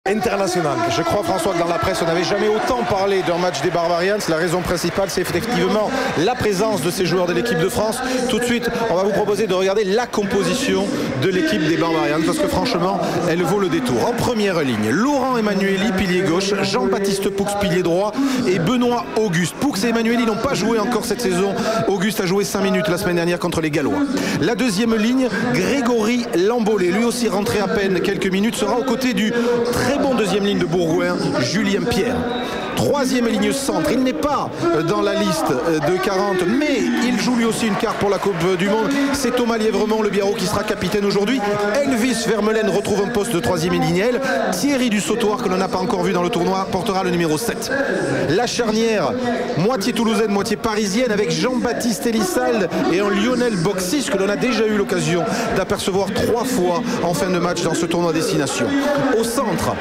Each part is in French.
International. Je crois, François, que dans la presse, on n'avait jamais autant parlé d'un match des Barbarians. La raison principale, c'est effectivement la présence de ces joueurs de l'équipe de France. Tout de suite, on va vous proposer de regarder la composition de l'équipe des Barbarians, parce que franchement, elle vaut le détour. En première ligne, Laurent Emmanueli, pilier gauche, Jean-Baptiste Poux, pilier droit, et Benoît Auguste. Poux et Emmanueli n'ont pas joué encore cette saison. Auguste a joué 5 minutes la semaine dernière contre les Gallois. La deuxième ligne, Grégory Lambolé, lui aussi rentré à peine quelques minutes, sera aux côtés du très bon deuxième ligne de Bourgoin, Julien Pierre. Troisième ligne centre, il n'est pas dans la liste de 40, mais il joue lui aussi une carte pour la Coupe du Monde. C'est Thomas Lièvremont, le Biarro, qui sera capitaine aujourd'hui. Elvis Vermeulen retrouve un poste de troisième ligne. Thierry Dussautoir, que l'on n'a pas encore vu dans le tournoi, portera le numéro 7. La charnière, moitié toulousaine, moitié parisienne, avec Jean-Baptiste Elissalde et un Lionel Boxis, que l'on a déjà eu l'occasion d'apercevoir 3 fois en fin de match dans ce tournoi destination. Au centre,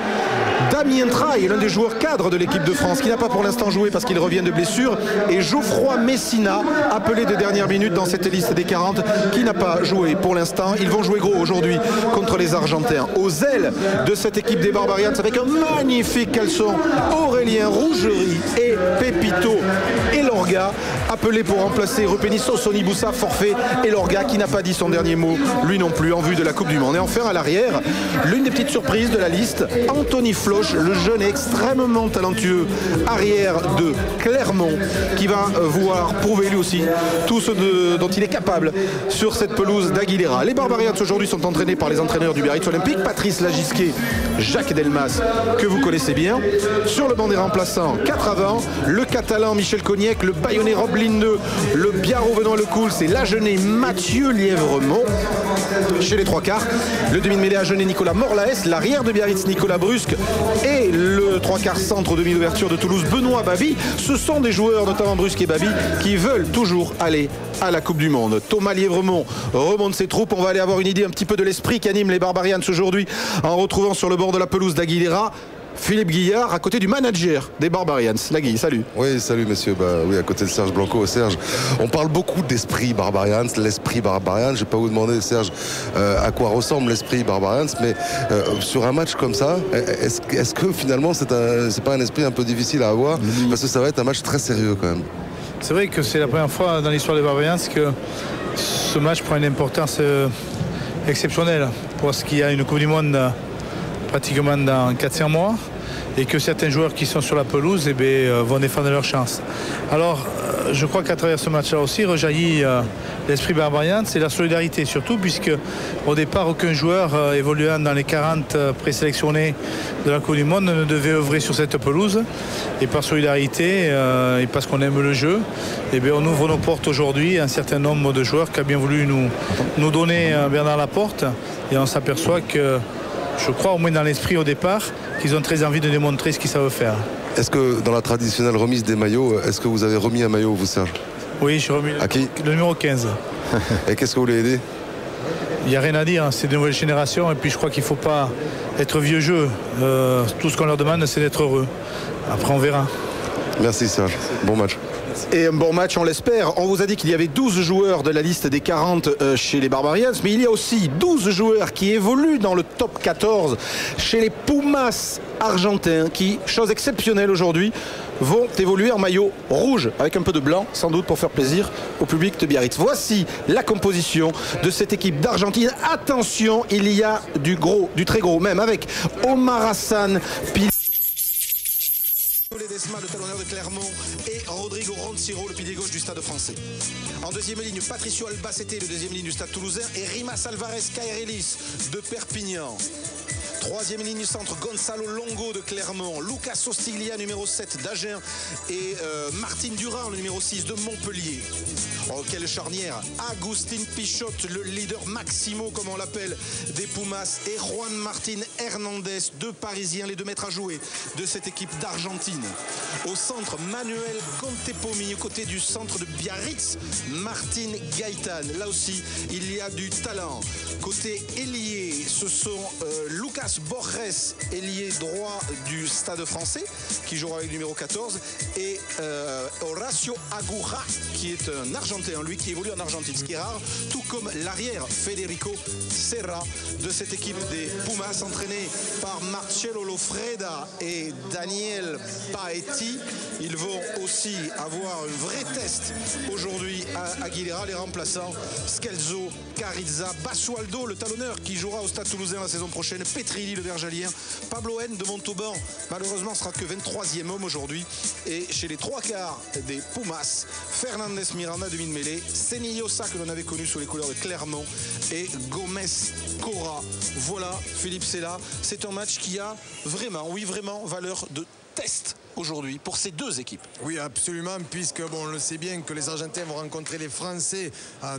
Damien Traille, l'un des joueurs cadres de l'équipe de France, qui n'a pas pour l'instant joué parce qu'il revient de blessure, et Geoffroy Messina, appelé de dernière minute dans cette liste des 40, qui n'a pas joué pour l'instant. Ils vont jouer gros aujourd'hui contre les Argentins. Aux ailes de cette équipe des Barbarians, avec un magnifique caleçon, Aurélien Rougerie et Pepito Elorga, appelé pour remplacer Repenisso Soniboussa, forfait. Elorga qui n'a pas dit son dernier mot, lui non plus, en vue de la Coupe du Monde. Et enfin à l'arrière, l'une des petites surprises de la liste, Anthony Floch, le jeune et extrêmement talentueux arrière de Clermont, qui va vouloir prouver lui aussi tout ce dont il est capable sur cette pelouse d'Aguilera. Les Barbarians aujourd'hui sont entraînés par les entraîneurs du Biarritz Olympique, Patrice Lagisquet, Jacques Delmas, que vous connaissez bien. Sur le banc des remplaçants, 4 avant, le Catalan Michel Cognac, le Bayonnais Rob Linde, le Biarro Benoît Lecoul, c'est l'Agenais Mathieu Lièvremont. Chez les 3 quarts, le demi-mêlée Agenais Nicolas Morlaes, l'arrière de Biarritz Nicolas Brusque et le 3 quarts centre demi d'ouverture de Toulouse Benoît Babi. Ce sont des joueurs, notamment Brusque et Babi, qui veulent toujours aller à la Coupe du Monde. Thomas Lièvremont remonte ses troupes. On va aller avoir une idée un petit peu de l'esprit qui anime les Barbarians aujourd'hui en retrouvant sur le bord de la pelouse d'Aguilera Philippe Guillard, à côté du manager des Barbarians. Lagui, salut. Oui, salut monsieur. Oui, à côté de Serge Blanco. Serge, on parle beaucoup d'esprit Barbarians, l'esprit Barbarians. Je ne vais pas vous demander, Serge, à quoi ressemble l'esprit Barbarians, mais sur un match comme ça, est-ce que finalement c'est pas un esprit un peu difficile à avoir, parce que ça va être un match très sérieux quand même. C'est vrai que c'est la première fois dans l'histoire des Barbarians que ce match prend une importance exceptionnelle, parce qu'il y a une Coupe du Monde pratiquement dans 400 mois, et que certains joueurs qui sont sur la pelouse vont défendre leur chance. Alors je crois qu'à travers ce match-là aussi rejaillit l'esprit Barbarian, c'est la solidarité surtout, puisque au départ aucun joueur évoluant dans les 40 présélectionnés de la Coupe du Monde ne devait œuvrer sur cette pelouse, et par solidarité et parce qu'on aime le jeu, on ouvre nos portes aujourd'hui à un certain nombre de joueurs qui a bien voulu nous donner Bernard Laporte, et on s'aperçoit que, je crois au moins dans l'esprit au départ, qu'ils ont très envie de démontrer ce qu'ils savent faire. Est-ce que dans la traditionnelle remise des maillots, est-ce que vous avez remis un maillot, vous, Serge? Oui, j'ai remis le numéro 15. Et qu'est-ce que vous voulez aider? Il n'y a rien à dire, c'est de nouvelle génération, et puis je crois qu'il ne faut pas être vieux jeu. Tout ce qu'on leur demande, c'est d'être heureux. Après, on verra. Merci Serge, bon match. Et un bon match, on l'espère. On vous a dit qu'il y avait 12 joueurs de la liste des 40 chez les Barbarians, mais il y a aussi 12 joueurs qui évoluent dans le top 14 chez les Pumas argentins, qui, chose exceptionnelle aujourd'hui, vont évoluer en maillot rouge avec un peu de blanc, sans doute pour faire plaisir au public de Biarritz. Voici la composition de cette équipe d'Argentine. Attention, il y a du gros, du très gros même, avec Omar Hassan, Ledesma, le talonneur de Clermont, et Rodrigo Ronciro, le pilier gauche du Stade français. En deuxième ligne, Patricio Albacete, le deuxième ligne du Stade toulousain, et Rimas Alvarez Cairelis de Perpignan. Troisième ligne centre, Gonzalo Longo de Clermont, Lucas Ostiglia, numéro 7 d'Agen, et Martin Durand, le numéro 6 de Montpellier. Oh, quelle charnière! Agustin Pichot, le leader Maximo, comme on l'appelle, des Pumas, et Juan Martin Hernandez, deux Parisiens, les 2 mètres à jouer de cette équipe d'Argentine. Au centre, Manuel Contepomi, aux côtés du centre de Biarritz, Martin Gaëtan. Là aussi, il y a du talent. Côté ailier, ce sont Lucas Borges, ailier droit du Stade français, qui jouera avec le numéro 14, et Horacio Agurra, qui est un Argentin, lui qui évolue en Argentine, ce qui est rare, tout comme l'arrière Federico Serra de cette équipe des Pumas, entraîné entraînés par Marcello Lofreda et Daniel Paetti. Ils vont aussi avoir un vrai test aujourd'hui à Aguilera, les remplaçants Schelzo, Carizza, Basualdo, le talonneur qui jouera au Stade Toulousain la saison prochaine, Petrilli, le Verjalien, Pablo N de Montauban, malheureusement sera que 23e homme aujourd'hui. Et chez les trois quarts des Pumas, Fernandez Miranda demi-de-mêlée, Senillosa que l'on avait connu sous les couleurs de Clermont et Gomez Cora. Voilà, Philippe Sella, c'est un match qui a vraiment, oui vraiment, valeur de test aujourd'hui pour ces deux équipes. Oui, absolument, puisque bon, on le sait bien que les Argentins vont rencontrer les Français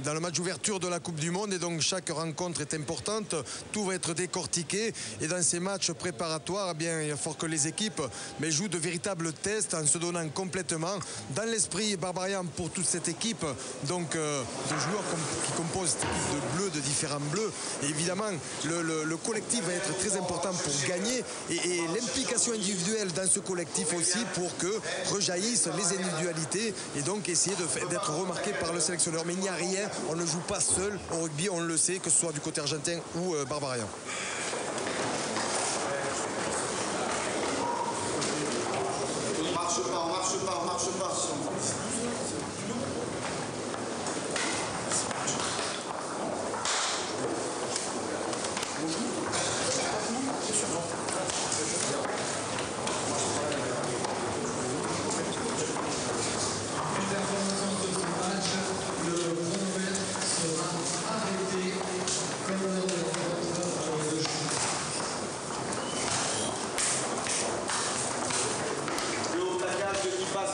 dans le match d'ouverture de la Coupe du Monde, et donc chaque rencontre est importante, tout va être décortiqué, et dans ces matchs préparatoires, eh bien, il faut que les équipes jouent de véritables tests en se donnant complètement dans l'esprit barbarian pour toute cette équipe, donc de joueurs qui composent cette équipe de bleus, de différents bleus, et évidemment le collectif va être très important pour gagner, et l'implication individuelle dans ce collectif aussi pour que rejaillissent les individualités et donc essayer d'être remarqué par le sélectionneur. Mais il n'y a rien, on ne joue pas seul au rugby, on le sait, que ce soit du côté argentin ou barbarian. On marche pas.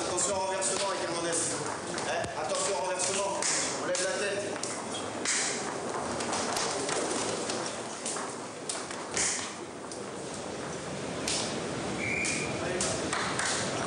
Attention au renversement avec Hernandez. Attention au renversement. On lève la tête.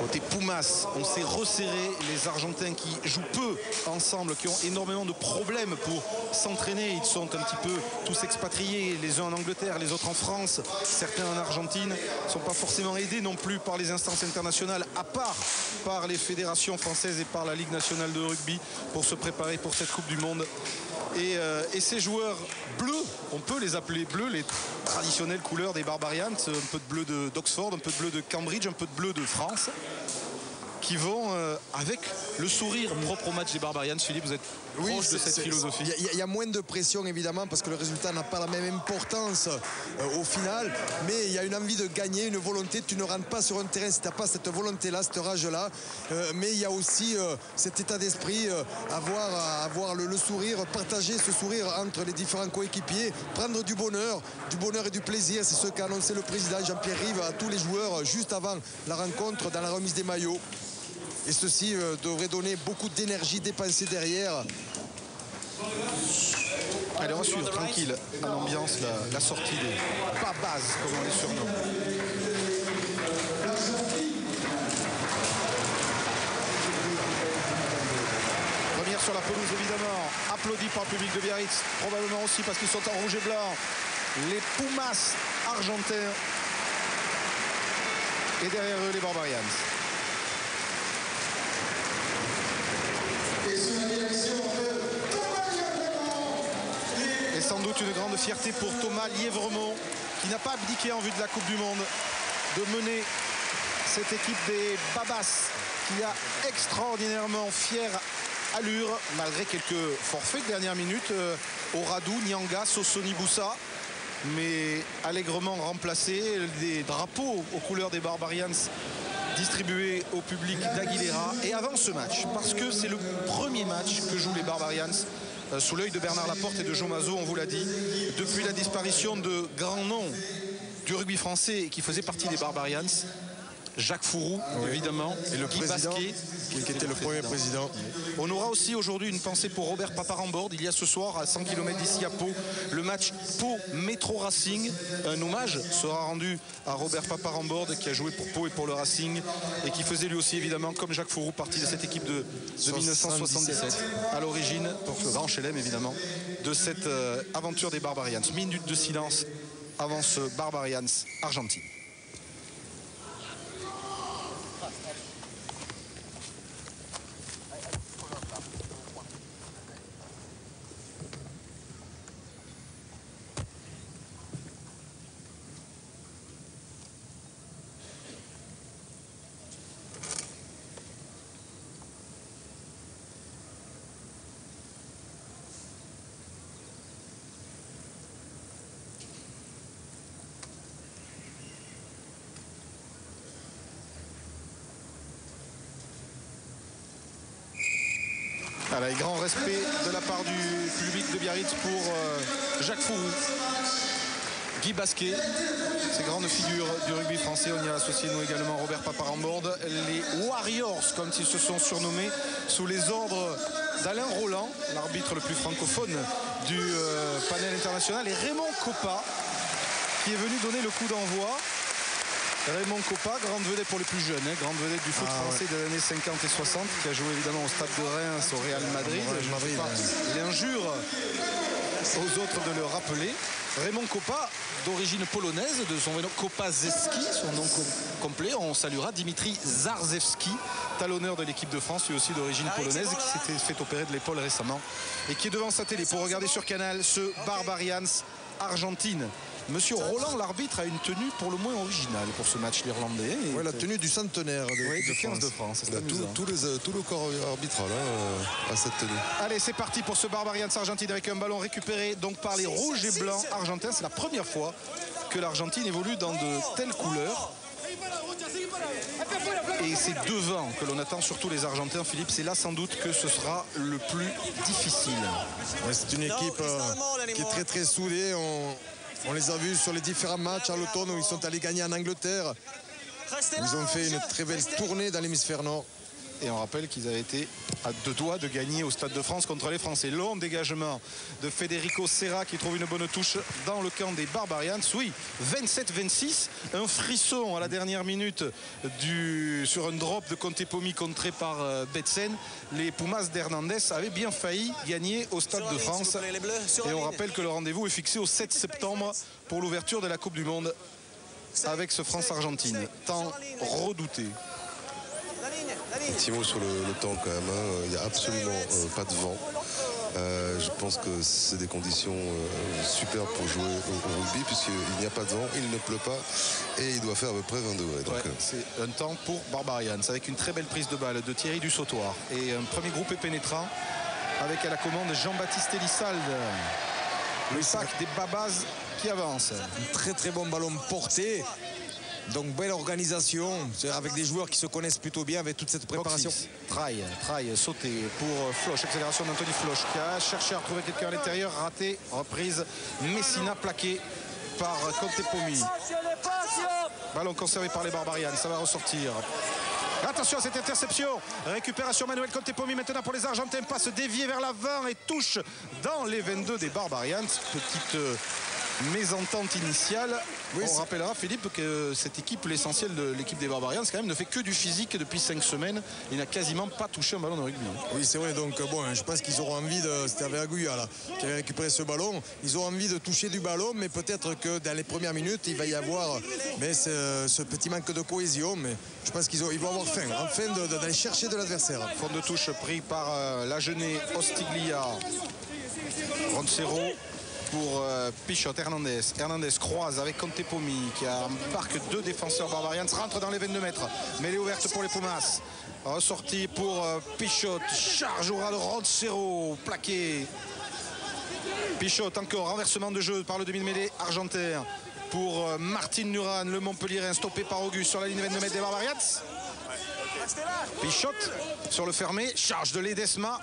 Côté Pumas, on s'est resserré. Les Argentins qui jouent peu ensemble, qui ont énormément de problèmes pour s'entraîner. Ils sont un petit peu tous expatriés, les uns en Angleterre, les autres en France, certains en Argentine. Ils ne sont pas forcément aidés non plus par les instances internationales, à part par les fédérations françaises et par la Ligue nationale de rugby pour se préparer pour cette Coupe du Monde. Et ces joueurs bleus, on peut les appeler bleus, les traditionnelles couleurs des Barbarians, un peu de bleu d'Oxford, un peu de bleu de Cambridge, un peu de bleu de France, qui vont avec le sourire propre au match des Barbarians. Philippe, vous êtes proche de cette philosophie. Il y a moins de pression évidemment parce que le résultat n'a pas la même importance au final, mais il y a une envie de gagner, une volonté. Tu ne rentres pas sur un terrain si tu n'as pas cette volonté-là, cette rage-là, mais il y a aussi cet état d'esprit, avoir le sourire, partager ce sourire entre les différents coéquipiers, prendre du bonheur et du plaisir. C'est ce qu'a annoncé le président Jean-Pierre Rive à tous les joueurs juste avant la rencontre dans la remise des maillots. Et ceci devrait donner beaucoup d'énergie dépensée derrière. Allez, on va suivre tranquille à l'ambiance la sortie des Babas, comme on les surnomme. Première sur la pelouse évidemment, applaudi par le public de Biarritz, probablement aussi parce qu'ils sont en rouge et blanc. Les Pumas argentins et derrière eux les Barbarians. Et sans doute une grande fierté pour Thomas Lièvremont qui n'a pas abdiqué en vue de la Coupe du Monde de mener cette équipe des Babas qui a extraordinairement fière allure malgré quelques forfaits de dernière minute au Radou, Nyanga, Sossoni Boussa, mais allègrement remplacé, des drapeaux aux couleurs des Barbarians distribué au public d'Aguilera. Et avant ce match, parce que c'est le premier match que jouent les Barbarians sous l'œil de Bernard Laporte et de Joe Mazot, on vous l'a dit, depuis la disparition de grands noms du rugby français qui faisaient partie des Barbarians. Jacques Fourou, évidemment, et le président, qui était le premier président. On aura aussi aujourd'hui une pensée pour Robert Paparamborde. Il y a ce soir, à 100 km d'ici à Pau, le match Pau-Métro Racing. Un hommage sera rendu à Robert Paparamborde qui a joué pour Pau et pour le Racing et qui faisait lui aussi, évidemment, comme Jacques Fourou, partie de cette équipe de 1977. À l'origine, pour le grand chelem, évidemment, de cette aventure des Barbarians. Minute de silence avant ce Barbarians Argentine. Voilà, grand respect de la part du public de Biarritz pour Jacques Fourou. Guy Basquet, ces grandes figures du rugby français. On y a associé nous également Robert Paparamborde. Les Warriors, comme ils se sont surnommés, sous les ordres d'Alain Roland, l'arbitre le plus francophone du panel international, et Raymond Coppa, qui est venu donner le coup d'envoi. Raymond Coppa, grande vedette pour les plus jeunes, grande vedette du foot français des années 50 et 60, qui a joué évidemment au Stade de Reims, au Real Madrid. Il injure aux autres de le rappeler. Raymond Coppa, d'origine polonaise, de son nom Kopaszewski, son nom complet. On saluera Dimitri Zarzewski, talonneur de l'équipe de France, lui aussi d'origine polonaise, qui s'était fait opérer de l'épaule récemment et qui est devant sa télé pour regarder sur Canal ce Barbarians Argentine. Monsieur Roland, l'arbitre, a une tenue pour le moins originale pour ce match, l'Irlandais. Oui, la tenue du centenaire de 15 de France. Tout le corps arbitral a cette tenue. Allez, c'est parti pour ce Barbarians Argentine avec un ballon récupéré donc par les rouges et blancs argentins. C'est la première fois que l'Argentine évolue dans de telles couleurs. Et c'est devant que l'on attend surtout les Argentins, Philippe. C'est là sans doute que ce sera le plus difficile. Ouais, c'est une équipe qui est très très soudée. On les a vus sur les différents matchs à l'automne où ils sont allés gagner en Angleterre. Ils ont fait une très belle tournée dans l'hémisphère nord. Et on rappelle qu'ils avaient été à 2 doigts de gagner au Stade de France contre les Français. Long dégagement de Federico Serra qui trouve une bonne touche dans le camp des Barbarians. Oui, 27-26. Un frisson à la dernière minute sur un drop de Contepomi contré par Betsen. Les Pumas d'Hernandez avaient bien failli gagner au Stade de France. Et on rappelle que le rendez-vous est fixé au 7 septembre pour l'ouverture de la Coupe du Monde avec ce France-Argentine. Temps redouté. Un petit mot sur le temps quand même, il n'y a absolument pas de vent. Je pense que c'est des conditions superbes pour jouer au rugby puisqu'il n'y a pas de vent, il ne pleut pas et il doit faire à peu près 20 degrés. Donc, c'est un temps pour Barbarians avec une très belle prise de balle de Thierry Dussautoir et un premier groupe pénétrant avec à la commande Jean-Baptiste Elissalde. Le sac des Babas qui avance. Un très très bon ballon porté. Donc belle organisation, avec des joueurs qui se connaissent plutôt bien avec toute cette préparation. Traille, sauté pour Floch, accélération d'Anthony Floch qui a cherché à retrouver quelqu'un à l'intérieur, raté, reprise, Messina plaqué par Contepomi. Ballon conservé par les Barbarians, ça va ressortir. Attention à cette interception, récupération Manuel Contepomi maintenant pour les Argentins, passe déviée vers l'avant et touche dans les 22 des Barbarians. Petite mésentente initiale. Oui, on rappellera, Philippe, que cette équipe, l'essentiel de l'équipe des Barbarians, quand même, ne fait que du physique depuis 5 semaines. Il n'a quasiment pas touché un ballon de rugby. Oui, c'est vrai. Donc, bon, je pense qu'ils auront envie de. C'était avec Aguya, là, qui avait récupéré ce ballon. Ils ont envie de toucher du ballon, mais peut-être que dans les premières minutes, il va y avoir ce petit manque de cohésion. Mais je pense qu'ils vont avoir faim, enfin d'aller chercher de l'adversaire. Fond de touche pris par Lagenais, Ostiglia, Roncero. Pour Pichot, Hernandez croise avec Contepomi qui embarque 2 défenseurs Barbarians, rentre dans les 22 mètres. Mêlée ouverte pour les Pumas. Ressortie pour Pichot, charge au ras de Roncero, plaqué. Pichot encore, renversement de jeu par le demi-mêlée argentin pour Martin Nuran, le Montpellierin, stoppé par Auguste sur la ligne 22 mètres des Barbarians. Pichot sur le fermé, charge de Ledesma.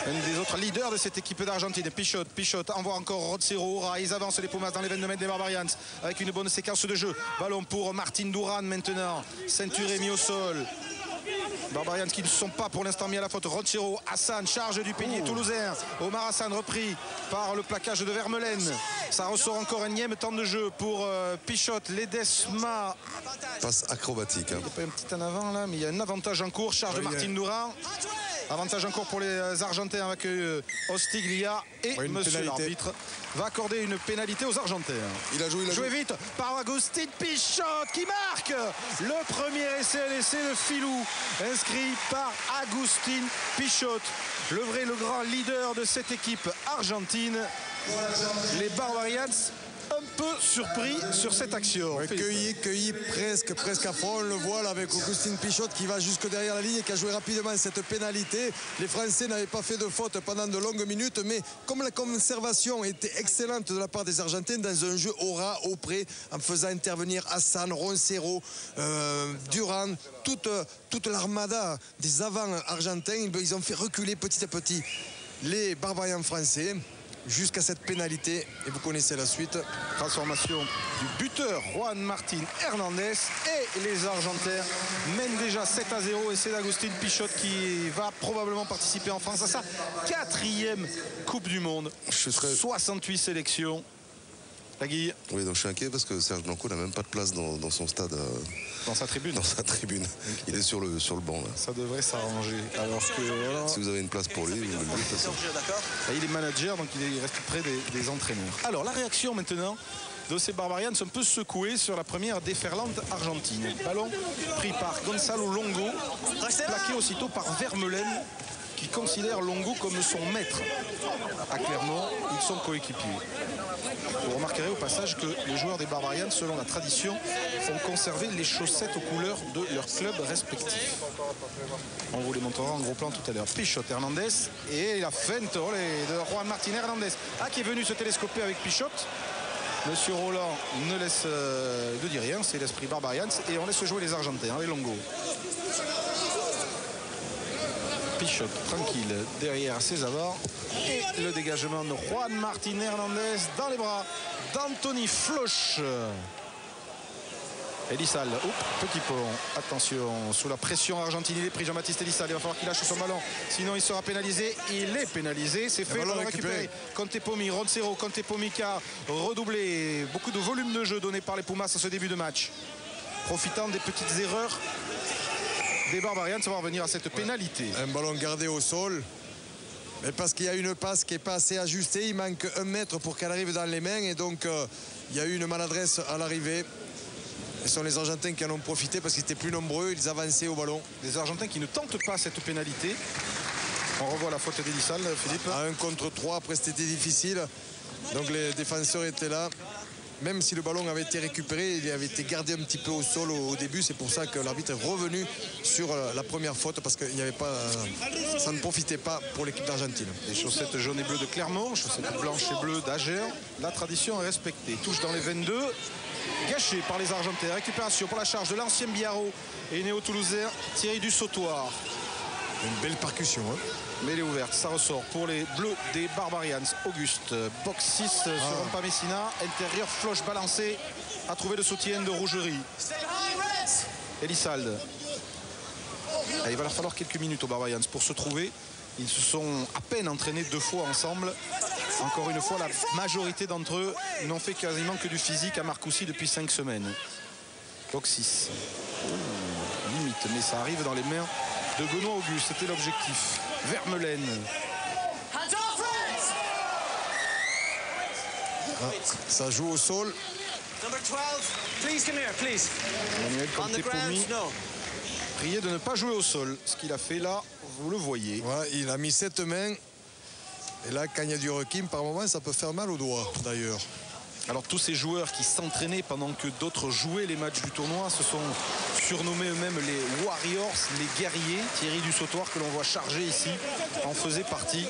Un des autres leaders de cette équipe d'Argentine. Pichot envoie encore Roncero. Ils avancent les Pumas dans les 22 mètres des Barbarians avec une bonne séquence de jeu. Ballon pour Martin Duran maintenant. Ceinturé mis au sol. Barbarians qui ne sont pas pour l'instant mis à la faute. Roncero, Hassan, charge du pilier toulousain. Omar Hassan repris par le plaquage de Vermeulen. Ça ressort encore un énième temps de jeu pour Pichot. Ledesma. Passe acrobatique. Il n'y a pas un petit en avant là, mais il y a un avantage en cours. Charge de Martin Duran. Avantage encore pour les Argentins avec Ostiglia et monsieur l'arbitre va accorder une pénalité aux Argentins. Il a joué vite par Agustin Pichot qui marque le premier essai, l'essai de Filou inscrit par Agustin Pichot, le grand leader de cette équipe argentine. Les Barbarians un peu surpris sur cette action. Ouais, cueilli presque à fond. On le voit là avec Augustin Pichot qui va jusque derrière la ligne et qui a joué rapidement cette pénalité. Les Français n'avaient pas fait de faute pendant de longues minutes, mais comme la conservation était excellente de la part des Argentins dans un jeu au ras, au près, en faisant intervenir Hassan, Roncero, Durand, toute l'armada des avants argentins, ils ont fait reculer petit à petit les Barbarians français jusqu'à cette pénalité, et vous connaissez la suite. Transformation du buteur Juan Martín Hernández, et les Argentins mènent déjà 7-0, et c'est Agustín Pichot qui va probablement participer en France à sa 4e Coupe du Monde. 68 sélections. La Guille. Oui, donc je suis inquiet parce que Serge Blanco n'a même pas de place dans son stade. Dans sa tribune. Dans sa tribune. Il est sur le banc là. Ça devrait s'arranger. Alors que voilà. Si vous avez une place pour lui, vous me le dites. Il est manager, donc il reste près des entraîneurs. Alors la réaction maintenant de ces Barbarians, un peu secoués sur la première déferlante argentine. Ballon pris par Gonzalo Longo, plaqué aussitôt par Vermeulen, qui considère Longo comme son maître. À Clermont, ils sont coéquipiers. Vous remarquerez au passage que les joueurs des Barbarians, selon la tradition, ont conservé les chaussettes aux couleurs de leur club respectif. On vous les montrera en gros plan tout à l'heure. Pichot, Hernandez, et la feinte de Juan Martín Hernández, qui est venu se télescoper avec Pichot. Monsieur Roland ne dit rien, c'est l'esprit Barbarians, et on laisse jouer les Argentins, les Longo. Pichot tranquille derrière ses abords, et le dégagement de Juan Martín Hernández dans les bras d'Anthony Floch. Elissal, petit pont, attention, sous la pression argentine, il est pris Jean-Baptiste Elissal, il va falloir qu'il lâche son ballon, sinon il sera pénalisé. Il est pénalisé, c'est fait, ballon récupéré. Contepomi, Roncero, Contepomi qui a redoublé, beaucoup de volume de jeu donné par les Pumas à ce début de match, profitant des petites erreurs des Barbarians. Ça va revenir à cette pénalité. Un ballon gardé au sol, mais parce qu'il y a une passe qui n'est pas assez ajustée, il manque 1 mètre pour qu'elle arrive dans les mains, et donc il y a eu une maladresse à l'arrivée. Ce sont les Argentins qui en ont profité parce qu'ils étaient plus nombreux, ils avançaient au ballon. Des Argentins qui ne tentent pas cette pénalité. On revoit la faute d'Elissal, Philippe. À 1 contre 3, après c'était difficile, donc les défenseurs étaient là. Même si le ballon avait été récupéré, il avait été gardé un petit peu au sol au début. C'est pour ça que l'arbitre est revenu sur la première faute, parce qu'il n'y avait pas, ça ne profitait pas pour l'équipe d'Argentine. Les chaussettes jaunes et bleues de Clermont, chaussettes blanches et bleues d'Ager. La tradition est respectée. Touche dans les 22, gâché par les Argentins. Récupération pour la charge de l'ancien Biarro et néo-toulousain Thierry Dussautoir. Une belle percussion, hein. Mais elle est ouverte, ça ressort pour les bleus des Barbarians. Auguste, box 6 sur Rompa Messina. Intérieur, Floch balancé, a trouvé le soutien de Rougerie. Elissalde. Il va leur falloir quelques minutes aux Barbarians pour se trouver. Ils se sont à peine entraînés 2 fois ensemble. Encore une fois, la majorité d'entre eux n'ont fait quasiment que du physique à Marcoussis depuis 5 semaines. Box 6. Limite, mais ça arrive dans les mains de Benoît Auguste, c'était l'objectif. Vermeulen. Ça joue au sol. Manuel Contepomi, prié de ne pas jouer au sol. Ce qu'il a fait là, vous le voyez. Ouais, il a mis 7 mains. Et là, quand il y a du requin, par moment, ça peut faire mal aux doigts, d'ailleurs. Alors tous ces joueurs qui s'entraînaient pendant que d'autres jouaient les matchs du tournoi se sont surnommés eux-mêmes les Warriors, les guerriers. Thierry Dussautoir, que l'on voit charger ici, en faisait partie.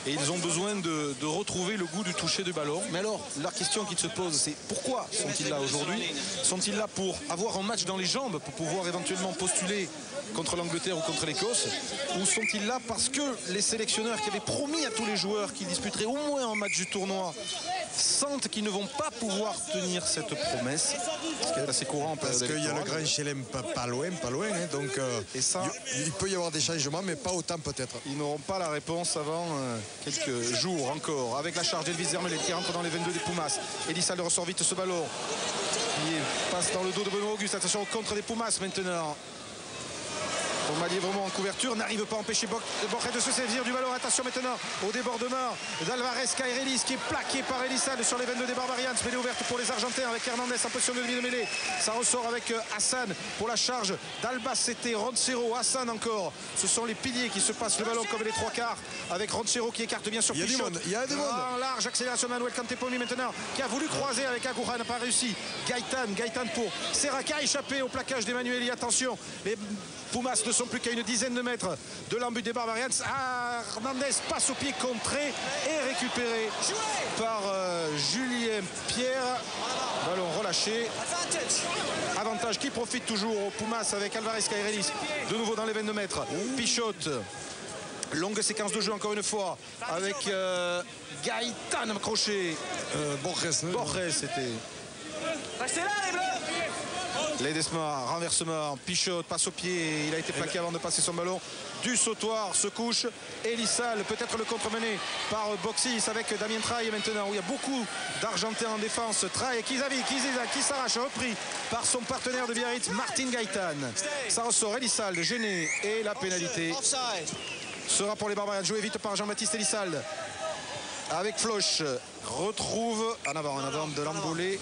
Et ils ont besoin de retrouver le goût du toucher du ballon. Mais alors, la question qui se pose, c'est pourquoi sont-ils là aujourd'hui? Sont-ils là pour avoir un match dans les jambes, pour pouvoir éventuellement postuler contre l'Angleterre ou contre l'Écosse? Ou sont-ils là parce que les sélectionneurs qui avaient promis à tous les joueurs qu'ils disputeraient au moins un match du tournoi sentent qu'ils ne vont pas pouvoir tenir cette promesse, ce qui est assez courant en période parce qu'il y a le Grand Chelem pas loin, hein, donc et ça, il peut y avoir des changements, mais pas autant peut-être. Ils n'auront pas la réponse avant quelques jours encore, avec la charge d'Elvis Vermeulen qui rentre dans les 22 des Pumas. Elissal ressort vite ce ballon qui passe dans le dos de Benoît Auguste. Attention au contre des Pumas maintenant. Tomalier vraiment en couverture, n'arrive pas à empêcher Borges de se saisir du ballon. Attention maintenant au débordement d'Alvarez Kairelis qui est plaqué par Elissal sur les veines des Barbarians. Mêlée ouverte pour les Argentins avec Hernandez en position de demi-mêlée. Ça ressort avec Hassan pour la charge d'Albacete, Roncero, Hassan encore. Ce sont les piliers qui se passent le ballon comme les trois quarts avec Roncero qui écarte bien sur Pichot. Il y a du monde. En large accélération de Manuel Cantepomi maintenant qui a voulu croiser avec Agoura, n'a pas réussi. Gaëtan pour Serra qui a échappé au plaquage d'Emmanueli. Attention, les Pumas ne sont plus qu'à une dizaine de mètres de l'embut des Barbarians. Hernandez passe au pied contré et récupéré par Julien Pierre. Ballon relâché. Avantage qui profite toujours aux Pumas avec Alvarez Kairelis. De nouveau dans les 22 mètres. Pichot. Longue séquence de jeu encore une fois avec Gaëtan crochet. Borges c'était. Restez là les bleus. Ledesma, renversement, Pichot passe au pied, il a été plaqué avant de passer son ballon du sautoir, se couche. Elissal, peut-être le contre-mené par Boxis avec Damien Traille maintenant, où il y a beaucoup d'Argentins en défense. Traille, qui s'arrache, repris par son partenaire de Biarritz, Martin Gaëtan. Ça ressort, Elissal gêné et la pénalité sera pour les Barbarians, joué vite par Jean-Baptiste Elissal. Avec Floch, retrouve en avant de l'embolé.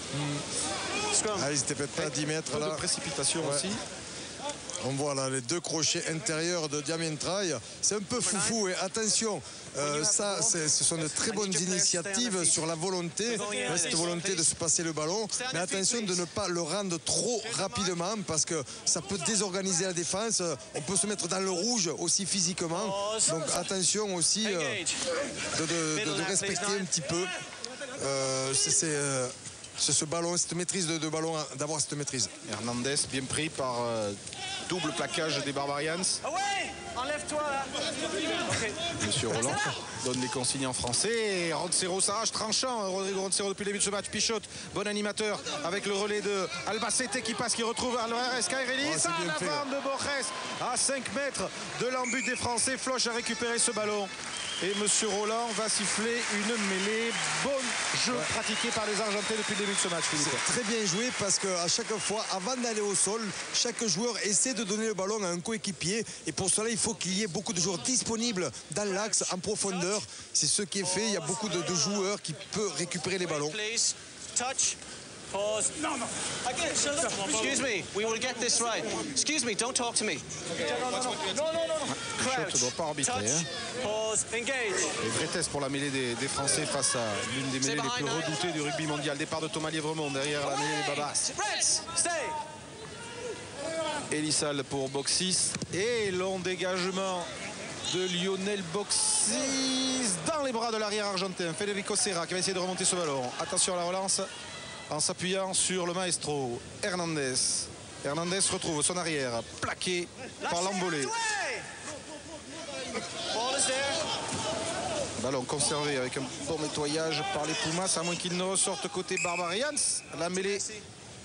Ils étaient peut-être pas à 10 mètres là. De précipitation aussi. On voit là les deux crochets intérieurs de Diamantraille. C'est un peu foufou et attention, ce sont de très bonnes initiatives sur la volonté, cette volonté de se passer le ballon. Mais attention de ne pas le rendre trop rapidement parce que ça peut désorganiser la défense. On peut se mettre dans le rouge aussi physiquement. Donc attention aussi de respecter un petit peu. C'est ce ballon, cette maîtrise de ballon, d'avoir cette maîtrise. Hernandez bien pris par double plaquage des Barbarians. Enlève-toi là. Monsieur Roland donne les consignes en français et Roncero s'arrache tranchant. Rodrigo Roncero depuis le début de ce match. Pichot, bon animateur avec le relais de Albacete qui passe, qui retrouve Alvarez Kairelis en avant de Borges à 5 mètres de l'embut des Français. Floch a récupéré ce ballon. Et Monsieur Roland va siffler une mêlée. Bon jeu pratiqué par les Argentins depuis le début de ce match. C'est très bien joué parce qu'à chaque fois, avant d'aller au sol, chaque joueur essaie de donner le ballon à un coéquipier. Et pour cela, il faut qu'il y ait beaucoup de joueurs disponibles dans l'axe, en profondeur. C'est ce qui est fait. Il y a beaucoup de joueurs qui peuvent récupérer les ballons. Touch. Pause. No. Again, excuse me, we will get this right. Excuse me, don't talk to me. No. Pichot ne doit pas arbitrer. Touch. Pause. Engage. Et vrai test pour la mêlée des Français face à l'une des mêlées les plus redoutées du rugby mondial. Départ de Thomas Lièvremont derrière la mêlée des Babas. Stay. Elissal pour Boxis et long dégagement de Lionel Boxis dans les bras de l'arrière argentin. Federico Serra qui va essayer de remonter ce ballon. Attention à la relance en s'appuyant sur le maestro Hernandez. Hernandez retrouve son arrière plaqué par l'embolé. Ballon conservé avec un bon nettoyage par les Pumas, à moins qu'il ne ressorte côté Barbarians. La mêlée,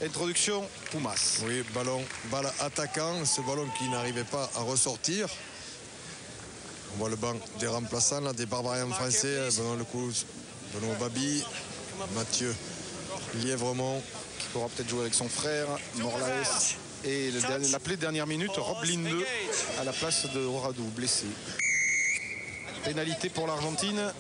introduction Pumas. Oui, balle attaquant, ce ballon qui n'arrivait pas à ressortir. On voit le banc des remplaçants, là, des Barbarians français. Benoît Lecouze, Benoît Babi, Mathieu Lièvremont. Qui pourra peut-être jouer avec son frère, Morlaes. Et l'appelé dernière minute, Rob Linde à la place de Oradou, blessé. Pénalité pour l'Argentine.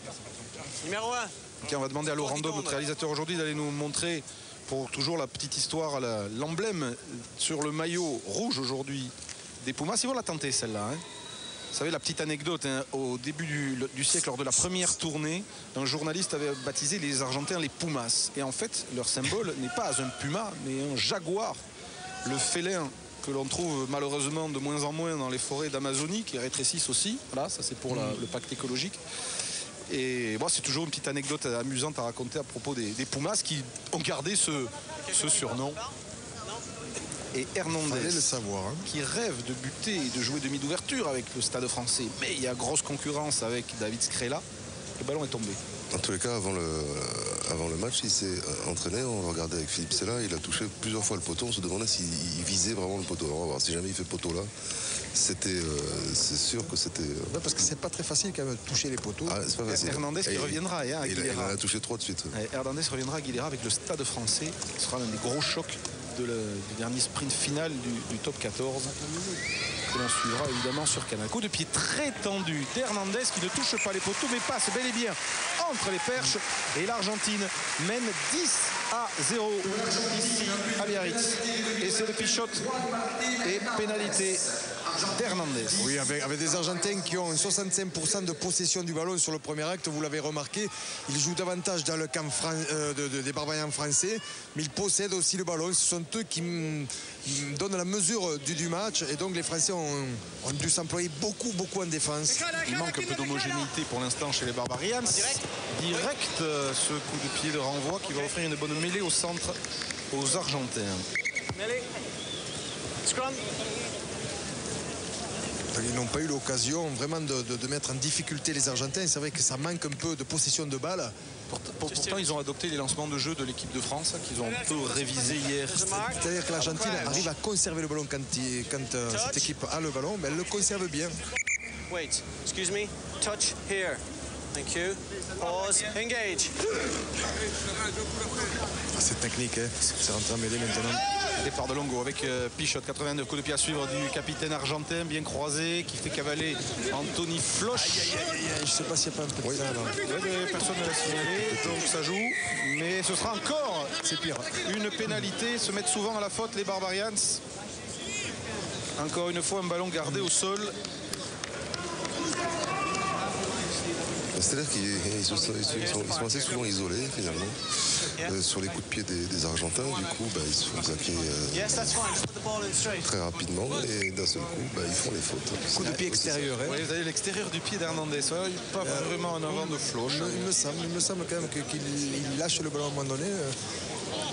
Numéro 1. Okay, on va demander à Laurent Dôme, notre réalisateur aujourd'hui, d'aller nous montrer, pour toujours la petite histoire, l'emblème sur le maillot rouge aujourd'hui des Pumas. Ils vont la tenter celle-là. Vous savez, la petite anecdote, au début du siècle, lors de la première tournée, un journaliste avait baptisé les Argentins les Pumas. Et en fait, leur symbole n'est pas un puma, mais un jaguar, le félin que l'on trouve malheureusement de moins en moins dans les forêts d'Amazonie, qui rétrécissent aussi. Voilà, ça c'est pour le pacte écologique. Et bon, c'est toujours une petite anecdote amusante à raconter à propos des Pumas qui ont gardé ce surnom. Et Hernandez, le savoir, qui rêve de buter et de jouer demi d'ouverture avec le Stade français. Mais il y a grosse concurrence avec David Scrella. Le ballon est tombé. En tous les cas, avant le match, il s'est entraîné. On regardait avec Philippe Sella. Il a touché plusieurs fois le poteau. On se demandait s'il visait vraiment le poteau. On va voir si jamais il fait poteau là. C'est sûr que c'était. Ouais, parce que c'est pas très facile quand même de toucher les poteaux. Ah, c'est pas facile. Hernandez qui reviendra à Aguilera. Il en a touché 3 de suite. Hernandez reviendra à Aguilera avec le Stade français. Ce sera l'un des gros chocs du dernier sprint final du top 14 que l'on suivra évidemment sur Canal. Coup de pied très tendu d'Hernandez qui ne touche pas les poteaux mais passe bel et bien entre les perches et l'Argentine mène 10-0 ici à Biarritz. Et c'est le Pichot et pénalité d'Hernandez. Oui, avec des Argentins qui ont 65% de possession du ballon sur le premier acte, vous l'avez remarqué, ils jouent davantage dans le camp des Barbarians français, mais ils possèdent aussi le ballon. Ce sont eux qui donnent la mesure du match, et donc les Français ont dû s'employer beaucoup en défense. Il manque un peu d'homogénéité pour l'instant chez les Barbarians. Direct ce coup de pied de renvoi qui va offrir une bonne mêlée au centre aux Argentins. Mêlée. Scrum. Ils n'ont pas eu l'occasion vraiment de mettre en difficulté les Argentins. C'est vrai que ça manque un peu de possession de balle. Pourtant, ils ont adopté les lancements de jeu de l'équipe de France qu'ils ont un peu révisé hier. C'est-à-dire que l'Argentine arrive à conserver le ballon quand cette équipe a le ballon, mais elle le conserve bien. Wait, excuse me. Touch here. Thank you. Pause. Engage. C'est technique, hein. C'est rentré en mêlée maintenant. Départ de Longo avec Pichot, 89 coups de pied à suivre du capitaine argentin, bien croisé, qui fait cavaler Anthony Floch. Je ne sais pas s'il n'y a pas un peu de ça. Personne ne l'a signalé, donc ça joue. Mais ce sera encore, c'est pire, une pénalité. Se mettent souvent à la faute les Barbarians. Encore une fois, un ballon gardé au sol. C'est-à-dire qu'ils sont assez souvent isolés finalement sur les coups de pied des Argentins. Du coup, ils se font claquer très rapidement et d'un seul coup, ils font les fautes. Coup de pied extérieur. Oui, vous avez l'extérieur du pied d'Hernandez. Pas vraiment en avant de Floch. Il me semble quand même qu'il lâche le ballon à un moment donné.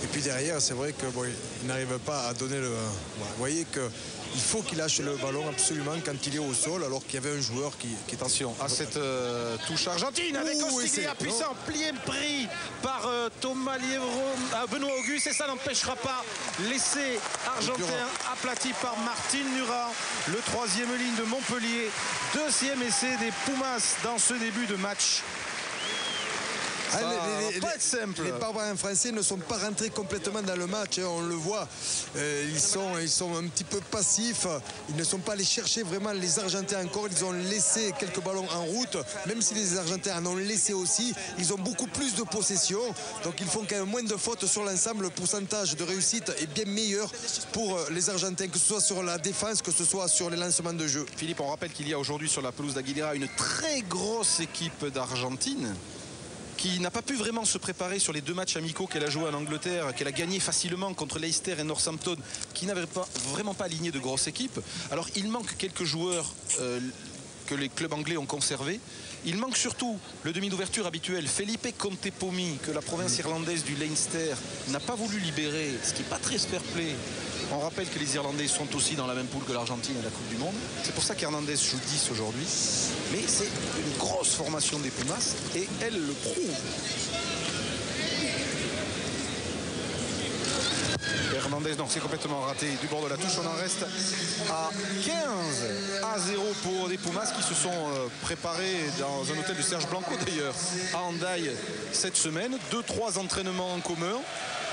Et puis derrière, c'est vrai qu'il n'arrive pas à donner le... Vous voyez qu'il faut qu'il lâche le ballon absolument quand il est au sol, alors qu'il y avait un joueur qui... Attention à cette touche argentine avec Ostiglia puissant, plié pris par Thomas Lievro, Benoît Auguste, et ça n'empêchera pas l'essai argentin aplati par Martin Nura, le troisième ligne de Montpellier. Deuxième essai des Pumas dans ce début de match. Ça va pas être simple. Les Barbarians français ne sont pas rentrés complètement dans le match, hein, on le voit. Ils sont un petit peu passifs. Ils ne sont pas allés chercher vraiment les Argentins encore. Ils ont laissé quelques ballons en route. Même si les Argentins en ont laissé aussi, ils ont beaucoup plus de possession. Donc ils font quand même moins de fautes sur l'ensemble. Le pourcentage de réussite est bien meilleur pour les Argentins, que ce soit sur la défense, que ce soit sur les lancements de jeu. Philippe, on rappelle qu'il y a aujourd'hui sur la pelouse d'Aguilera une très grosse équipe d'Argentine qui n'a pas pu vraiment se préparer sur les deux matchs amicaux qu'elle a joué en Angleterre, qu'elle a gagné facilement contre Leicester et Northampton, qui n'avaient vraiment pas aligné de grosses équipes. Alors il manque quelques joueurs que les clubs anglais ont conservés. Il manque surtout le demi d'ouverture habituel, Felipe Contepomi, que la province irlandaise du Leinster n'a pas voulu libérer, ce qui n'est pas très fair-play. On rappelle que les Irlandais sont aussi dans la même poule que l'Argentine à la Coupe du Monde. C'est pour ça qu'Hernandez joue 10 aujourd'hui. Mais c'est une grosse formation des Pumas et elle le prouve. Hernandez, non, c'est complètement raté du bord de la touche. On en reste à 15-0 pour des Pumas qui se sont préparés dans un hôtel de Serge Blanco d'ailleurs à Hendaye cette semaine. 2-3 entraînements en commun.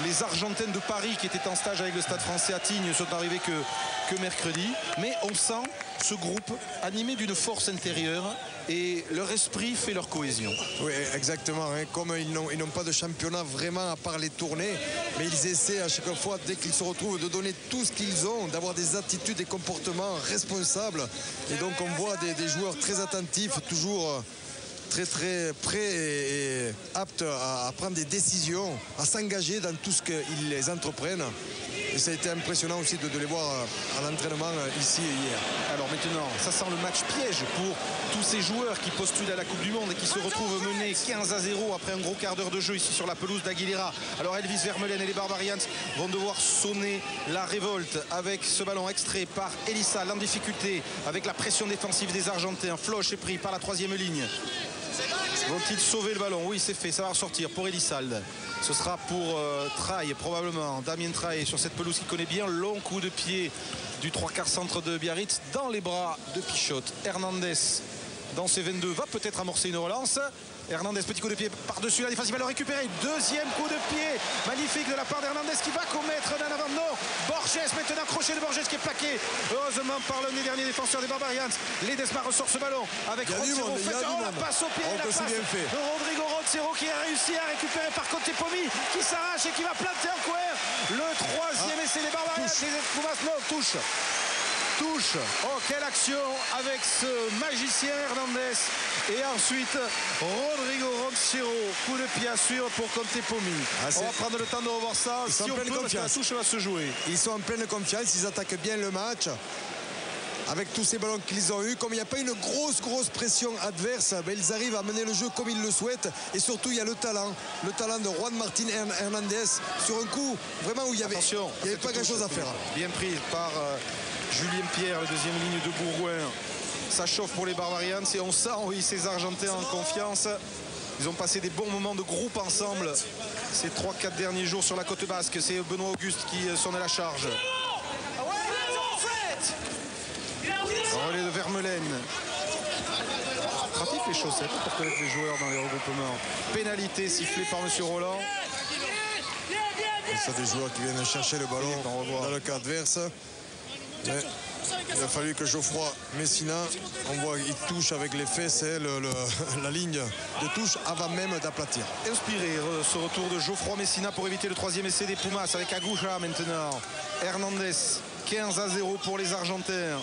Les Argentins de Paris qui étaient en stage avec le Stade français à Tignes sont arrivés que mercredi. Mais on sent ce groupe animé d'une force intérieure et leur esprit fait leur cohésion. Oui, exactement. Hein. Comme ils n'ont pas de championnat vraiment à part les tournées, mais ils essaient à chaque fois, dès qu'ils se retrouvent, de donner tout ce qu'ils ont, d'avoir des attitudes et comportements responsables. Et donc on voit des joueurs très attentifs, toujours très prêts et aptes à prendre des décisions, à s'engager dans tout ce qu'ils les entreprennent. Et ça a été impressionnant aussi de les voir à l'entraînement ici et hier. Alors maintenant, ça sent le match piège pour tous ces joueurs qui postulent à la Coupe du Monde et qui se retrouvent menés 15-0 après un gros quart d'heure de jeu ici sur la pelouse d'Aguilera. Alors Elvis Vermeulen et les Barbarians vont devoir sonner la révolte avec ce ballon extrait par Elissal en difficulté avec la pression défensive des Argentins. Floch est pris par la troisième ligne. Vont-ils sauver le ballon? Oui, c'est fait, ça va ressortir pour Elissal. Ce sera pour Traille probablement. Damien Traille sur cette pelouse qui connaît bien. Long coup de pied du 3/4 centre de Biarritz dans les bras de Pichot. Hernandez dans ces 22 va peut-être amorcer une relance. Hernandez, petit coup de pied par-dessus la défense, il va le récupérer. Deuxième coup de pied magnifique de la part d'Hernandez qui va commettre un avant. Non, Borges maintenant, crochet de Borges qui est plaqué heureusement par l'un des derniers défenseurs des Barbarians. Ledesma ressort ce ballon avec Roncero. La passe au pied, la passe de Rodrigo Roncero qui a réussi à récupérer par Contepomi qui s'arrache et qui va planter en coin. Le troisième essai des Barbarians. Touche. Oh, quelle action avec ce magicien Hernandez. Et ensuite, Rodrigo Roncero, coup de pied à suivre pour Contepomi. On va prendre le temps de revoir ça. Si on peut, parce que la touche va se jouer. Ils sont en pleine confiance, ils attaquent bien le match. Avec tous ces ballons qu'ils ont eu, comme il n'y a pas une grosse pression adverse, ils arrivent à mener le jeu comme ils le souhaitent. Et surtout, il y a le talent de Juan Martín Hernandez sur un coup vraiment où il n'y avait pas grand-chose à faire. Bien pris par Julien Pierre, le deuxième ligne de Bourgoin. Ça chauffe pour les Barbarians et on sent, oui, ces Argentins en confiance. Ils ont passé des bons moments de groupe ensemble ces 3-4 derniers jours sur la côte basque. C'est Benoît Auguste qui sonne à la charge. Relais de Vermeulen. Pratique les chaussettes pour connaître les joueurs dans les regroupements. Pénalité sifflée par M. Roland. C'est des joueurs qui viennent chercher le ballon dans le cas adverse. Mais il a fallu que Geoffroy Messina, on voit qu'il touche avec les fesses, la ligne de touche avant même d'aplatir. Inspiré ce retour de Geoffroy Messina pour éviter le troisième essai des Pumas avec Aguja maintenant. Hernandez, 15-0 pour les Argentins.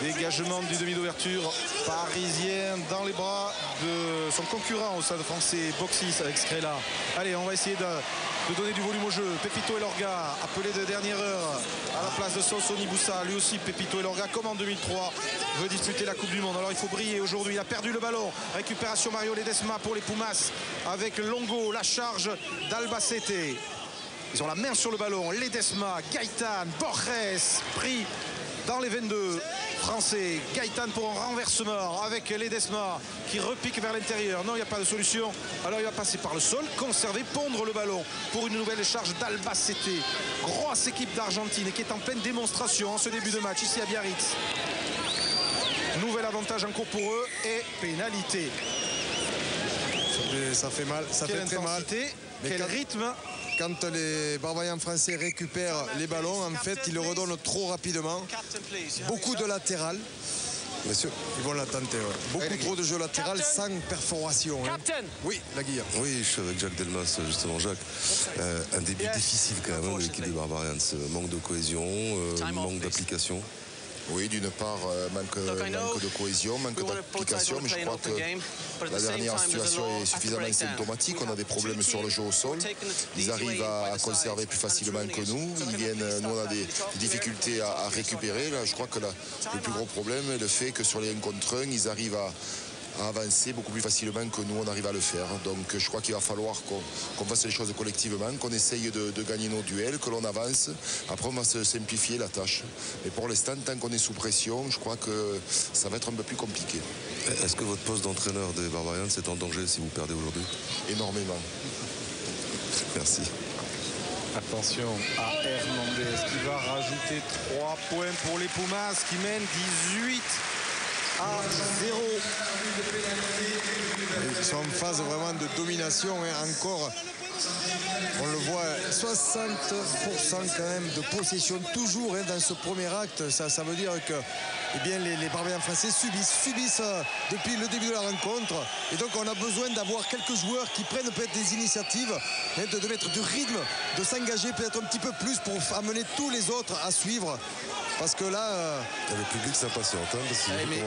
Dégagement du demi d'ouverture parisien dans les bras de son concurrent au stade français, Boxis avec Scrella. Allez, on va essayer de donner du volume au jeu. Pepito Elorga, appelé de dernière heure à la place de Sansoni Boussa. Lui aussi, Pepito Elorga, comme en 2003, veut disputer la Coupe du Monde. Alors il faut briller aujourd'hui. Il a perdu le ballon. Récupération Mario Ledesma pour les Pumas avec Longo, la charge d'Albacete. Ils ont la main sur le ballon. Ledesma, Gaëtan, Borges, pris dans les 22 français. Gaëtan pour un renversement avec Ledesma qui repique vers l'intérieur. Non, il n'y a pas de solution. Alors il va passer par le sol, conserver, pondre le ballon pour une nouvelle charge d'Albacete. Grosse équipe d'Argentine qui est en pleine démonstration en ce début de match ici à Biarritz. Nouvel avantage en cours pour eux et pénalité. Ça fait mal, ça fait très mal. Quel rythme. Quand les Barbarians français récupèrent les ballons, en fait, ils le redonnent trop rapidement. Beaucoup de latéral. Monsieur. Ils vont la tenter. Ouais. Beaucoup trop de jeu latéral sans perforation. Hein. Oui, la Guillaume. Oui, je suis avec Jacques Delmas, justement. Jacques, un début difficile quand même de l'équipe des Barbarians. Manque de cohésion, manque d'application. Oui, d'une part, manque de cohésion, manque d'application, mais je crois que la dernière situation est suffisamment symptomatique. On a des problèmes sur le jeu au sol. Ils arrivent à conserver plus facilement que nous. Nous, on a des difficultés à récupérer. Là, je crois que le plus gros problème est le fait que sur les 1 contre 1, ils arrivent à avancer beaucoup plus facilement que nous on arrive à le faire. Donc je crois qu'il va falloir qu'on fasse les choses collectivement, qu'on essaye de gagner nos duels, que l'on avance. Après on va se simplifier la tâche. Mais pour l'instant, tant qu'on est sous pression, je crois que ça va être un peu plus compliqué. Est-ce que votre poste d'entraîneur des Barbarians est en danger si vous perdez aujourd'hui? Énormément. Merci. Attention à Hernandez qui va rajouter 3 points pour les Pumas qui mènent 18-0. Ils sont en phase vraiment de domination, hein. Encore, on le voit, 60% quand même de possession toujours, hein, dans ce premier acte. Ça veut dire que les Barbarians français subissent depuis le début de la rencontre. Et donc on a besoin d'avoir quelques joueurs qui prennent peut-être des initiatives, hein, de mettre du rythme, de s'engager peut-être un petit peu plus pour amener tous les autres à suivre. Parce que là... Le public s'impatiente.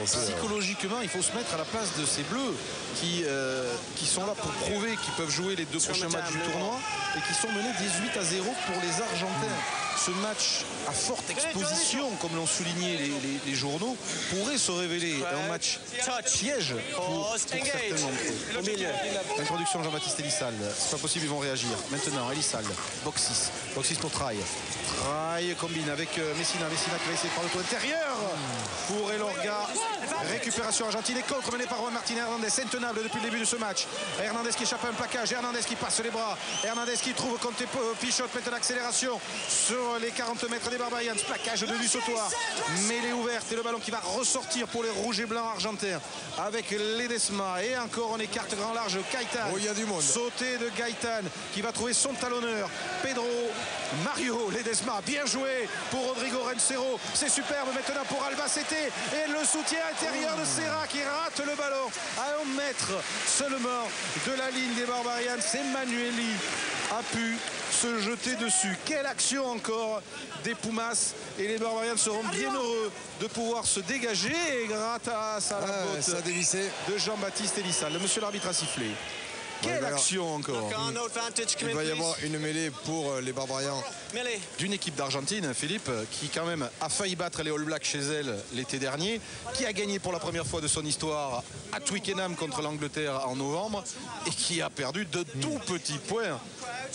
Psychologiquement, il faut se mettre à la place de ces Bleus qui sont là pour prouver qu'ils peuvent jouer les 2 prochains matchs du tournoi et qui sont menés 18-0 pour les Argentins. Ce match à forte exposition, comme l'ont souligné les journaux, pourrait se révéler un match piège pour certains d'entre eux. Introduction Jean-Baptiste Elissal. C'est pas possible, ils vont réagir. Maintenant, Elissal, Boxis pour Traille. Traille combine avec Messina qui va essayer de prendre le tour intérieur pour Elorga. Récupération argentine et contre menée par Juan Martín Hernandez, intenable depuis le début de ce match. Hernandez qui échappe à un plaquage, Hernandez qui passe les bras, Hernandez qui trouve Conte Pichot, maintenant l'accélération sur sur les 40 mètres des Barbarians. Plaquage de du sautoir. Mêlée ouverte et le ballon qui va ressortir pour les rouges et blancs argentins avec Ledesma. Et encore on écarte grand large Gaëtan. Oh, il y a du monde. Sauté de Gaëtan qui va trouver son talonneur. Pedro Mario Ledesma. Bien joué pour Rodrigo Rencero. C'est superbe maintenant pour Albacete. Et le soutien intérieur de Serra qui rate le ballon à 1 mètre seulement de la ligne des Barbarians. Emmanueli a pu se jeter dessus. Quelle action encore des Pumas, et les Barbarians seront bien heureux de pouvoir se dégager et grâce à la botte de Jean-Baptiste Elissal. Le monsieur l'arbitre a sifflé. Quelle action encore. Il va y avoir une mêlée pour les Barbarians. D'une équipe d'Argentine, Philippe, qui quand même a failli battre les All Blacks chez elle l'été dernier, qui a gagné pour la première fois de son histoire à Twickenham contre l'Angleterre en novembre et qui a perdu de tout petits points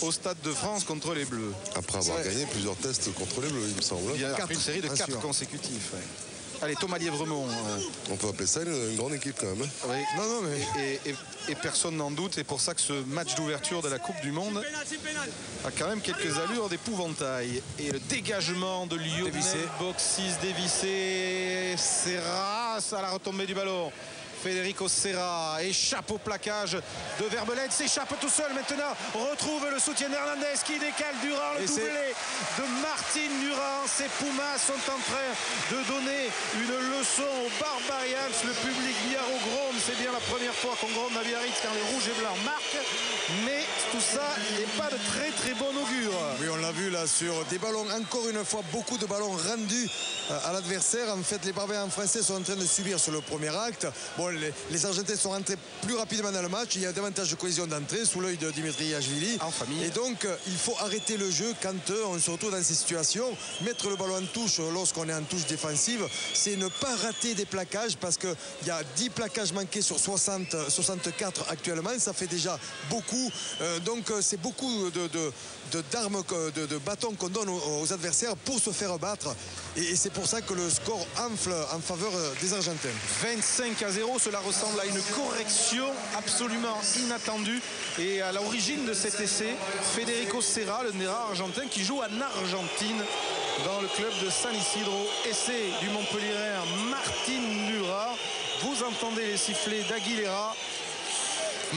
au Stade de France contre les Bleus. Après avoir gagné plusieurs tests contre les Bleus, il me semble. Il y a une série de 4 consécutifs. Ouais. Allez, Thomas Lièvremont. On peut appeler ça une grande équipe quand même. Oui. Non, mais... Et personne n'en doute. C'est pour ça que ce match d'ouverture de la Coupe du Monde a quand même quelques allures d'épouvantail. Et le dégagement de Lionel Boxis dévissé. Serra à la retombée du ballon. Federico Serra échappe au plaquage de Verbelette, s'échappe tout seul maintenant, retrouve le soutien d'Hernandez qui décale Durand, le doublé de Martin Durand. Ces Pumas sont en train de donner une leçon aux Barbarians. Le public biarro gronde, c'est bien la première fois qu'on gronde à Biarritz quand les rouges et blancs marquent, mais tout ça n'est pas de très bon augure. Oui, on l'a vu là sur des ballons, encore une fois beaucoup de ballons rendus à l'adversaire. En fait, les Barbarians français sont en train de subir sur le premier acte. Bon, les Argentins sont rentrés plus rapidement dans le match. Il y a davantage de cohésion d'entrée sous l'œil de Dimitri Yachvili. En famille. Et donc, il faut arrêter le jeu quand on se retrouve dans ces situations. Mettre le ballon en touche lorsqu'on est en touche défensive, c'est ne pas rater des plaquages parce qu'il y a 10 plaquages manqués sur 64 actuellement. Ça fait déjà beaucoup. Donc, c'est beaucoup d'armes, de bâtons qu'on donne aux adversaires pour se faire battre. Et c'est pour ça que le score enfle en faveur des Argentins. 25-0, cela ressemble à une correction absolument inattendue. Et à l'origine de cet essai, Federico Serra, le Nera argentin, qui joue en Argentine dans le club de San Isidro. Essai du Montpellierin Martin Durand. Vous entendez les sifflets d'Aguilera.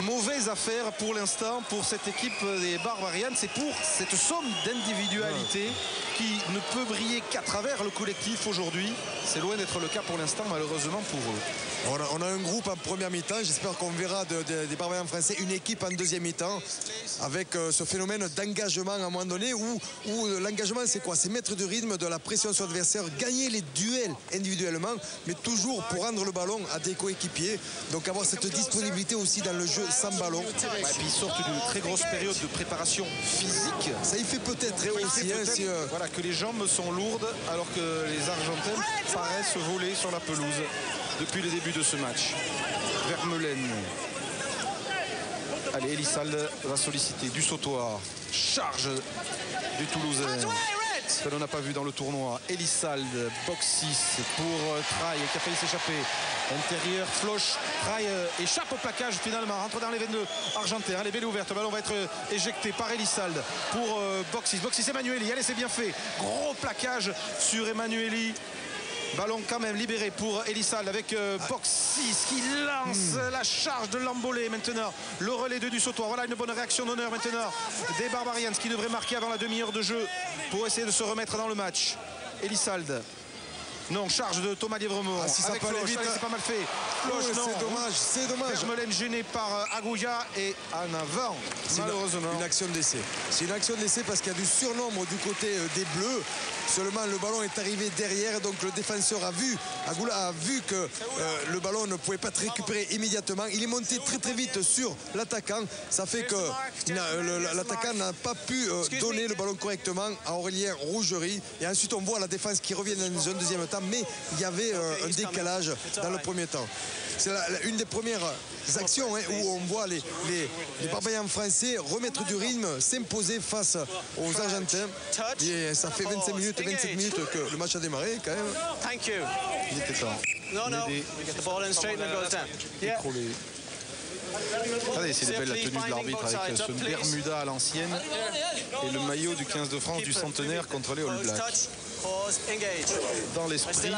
Mauvaise affaire pour l'instant pour cette équipe des Barbarians. C'est pour cette somme d'individualité qui ne peut briller qu'à travers le collectif aujourd'hui. C'est loin d'être le cas pour l'instant, malheureusement pour eux. On a un groupe en première mi-temps. J'espère qu'on verra des Barbarians français une équipe en deuxième mi-temps avec ce phénomène d'engagement à un moment donné où l'engagement c'est quoi? C'est mettre du rythme, de la pression sur l'adversaire, gagner les duels individuellement, mais toujours pour rendre le ballon à des coéquipiers. Donc avoir cette disponibilité aussi dans le jeu sans ballon. Et puis ils sortent d'une très grosse période de préparation physique. Ça y fait peut-être aussi voilà, que les jambes sont lourdes alors que les Argentins paraissent voler sur la pelouse depuis le début de ce match. Vermeulen. Allez, Elissal va solliciter du sautoir. Charge du Toulousain que l'on n'a pas vu dans le tournoi. Elissal, Boxis pour Traille qui a failli s'échapper. Intérieur, Floch, Traille échappe au plaquage finalement, rentre dans les 22 argentins. Allez, belle ouverte, le ballon va être éjecté par Elissal pour Boxis. Boxis, Emmanueli, allez, c'est bien fait. Gros plaquage sur Emmanueli. Ballon quand même libéré pour Elissal avec Boxis qui lance la charge de l'embolé maintenant. Le relais de du sautoir. Voilà une bonne réaction d'honneur maintenant des Barbarians qui devraient marquer avant la demi-heure de jeu pour essayer de se remettre dans le match. Elissal. Non, charge de Thomas Lièvremont. Si ça peut aller vite, c'est pas mal fait. C'est dommage. Vermeulen gêné par Aguja et en avant, malheureusement. Une action d'essai. C'est une action d'essai parce qu'il y a du surnombre du côté des Bleus. Seulement le ballon est arrivé derrière, donc le défenseur Agoula a vu que le ballon ne pouvait pas être récupéré immédiatement. Il est monté très vite sur l'attaquant. Ça fait que l'attaquant n'a pas pu donner le ballon correctement à Aurélien Rougerie. Et ensuite on voit la défense qui revient dans un deuxième temps, mais il y avait un décalage dans le premier temps. C'est une des premières actions où on voit les Barbarians français remettre du rythme, s'imposer face aux Argentins. Et ça fait 25 minutes et 27 minutes que le match a démarré quand même. Il était temps. No, we get the ball in straight and it goes down. Yeah. Regardez, c'est belle la tenue de l'arbitre avec ce Bermuda à l'ancienne et le maillot du 15 de France du centenaire contre les All Blacks. Dans l'esprit,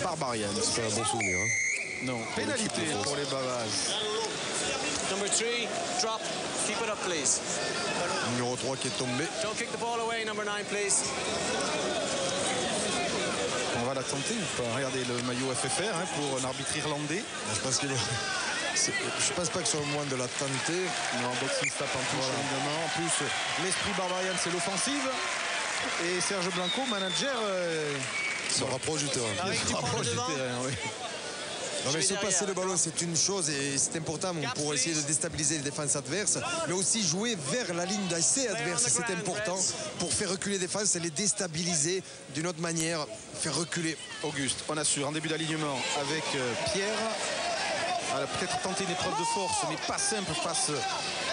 Barbarians. C'est pas un bon souvenir. Hein. Non, pénalité pour les Bavas. Number 3, drop. Keep it up, please. Numéro 3 qui est tombé. Don't kick the ball away, number 9, please. On va la tenter ou pas? Regardez le maillot FFR hein, pour un arbitre irlandais. Je pense que je pense pas que ce soit le moment de la tenter. Non, boxing se tape en touche évidemment. En plus, l'esprit Barbarian, c'est l'offensive. Et Serge Blanco, manager, se rapproche du terrain. Il se rapproche du terrain, oui. Non, mais se passer le ballon, c'est une chose et c'est important pour essayer de déstabiliser les défenses adverses, mais aussi jouer vers la ligne d'essai adverse. C'est important pour faire reculer les défenses et les déstabiliser d'une autre manière, faire reculer. Auguste, on assure en début d'alignement avec Pierre. Elle a peut-être tenté une épreuve de force, mais pas simple face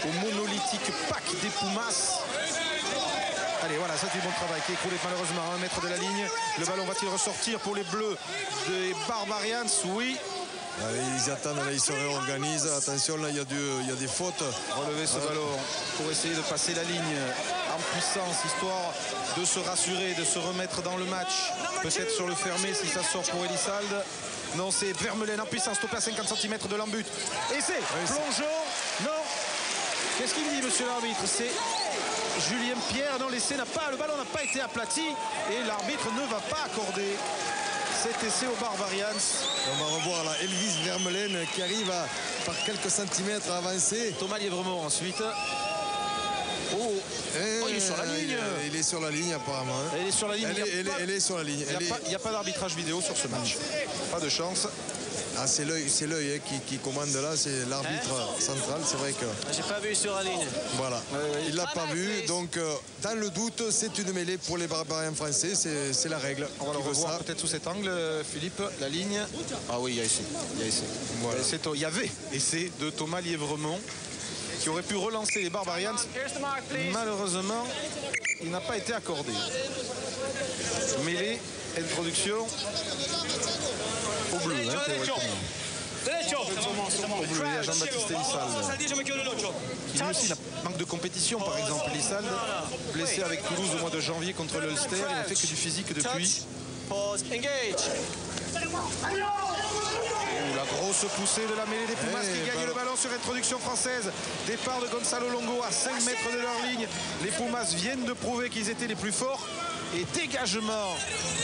au monolithique pack des Pumas. Allez, voilà, ça c'est du bon travail qui est écroulé malheureusement à 1 mètre de la ligne. Le ballon va-t-il ressortir pour les Bleus des Barbarians? Oui. Allez, ils attendent, là, ils se réorganisent. Attention, là, il y a des fautes. Relever ce ballon pour essayer de passer la ligne en puissance, histoire de se rassurer, de se remettre dans le match. Peut-être sur le fermé si ça sort pour Elissalde. Non, c'est Vermeulen en puissance, stoppé à 50 cm de l'embut. Et c'est plongeon. Non. Qu'est-ce qu'il dit, monsieur l'arbitre? C'est Julien Pierre. Non, l'essai n'a pas, le ballon n'a pas été aplati et l'arbitre ne va pas accorder cet essai aux Barbarians. On va revoir là Elvis Vermeulen qui arrive par quelques centimètres à avancer. Thomas Lièvremont ensuite. Oh, il est sur la ligne. Il est sur la ligne apparemment. Elle est sur la ligne. Elle est sur la ligne. Il n'y a pas d'arbitrage vidéo sur ce match. Pas de chance. Ah, c'est l'œil qui commande là, c'est l'arbitre central, c'est vrai que... J'ai pas vu sur la ligne. Voilà, il l'a pas vu, donc dans le doute, c'est une mêlée pour les Barbariens français, c'est la règle. On va le revoir peut-être sous cet angle, Philippe, la ligne. Ah oui, il y a essai. Voilà. Il y avait essai de Thomas Lièvremont qui aurait pu relancer les Barbarians. Malheureusement, il n'a pas été accordé. Mêlée, introduction au bleu. Au bleu, il y a Jean-Baptiste Elissalde. Il aussi manque de compétition, par exemple. Elissalde, blessé avec Toulouse au mois de janvier contre l'Ulster. Il n'a fait que du physique depuis. La grosse poussée de la mêlée des Pumas qui gagne le ballon sur introduction française. Départ de Gonzalo Longo à 5 mètres de leur ligne. Les Pumas viennent de prouver qu'ils étaient les plus forts. Et dégagement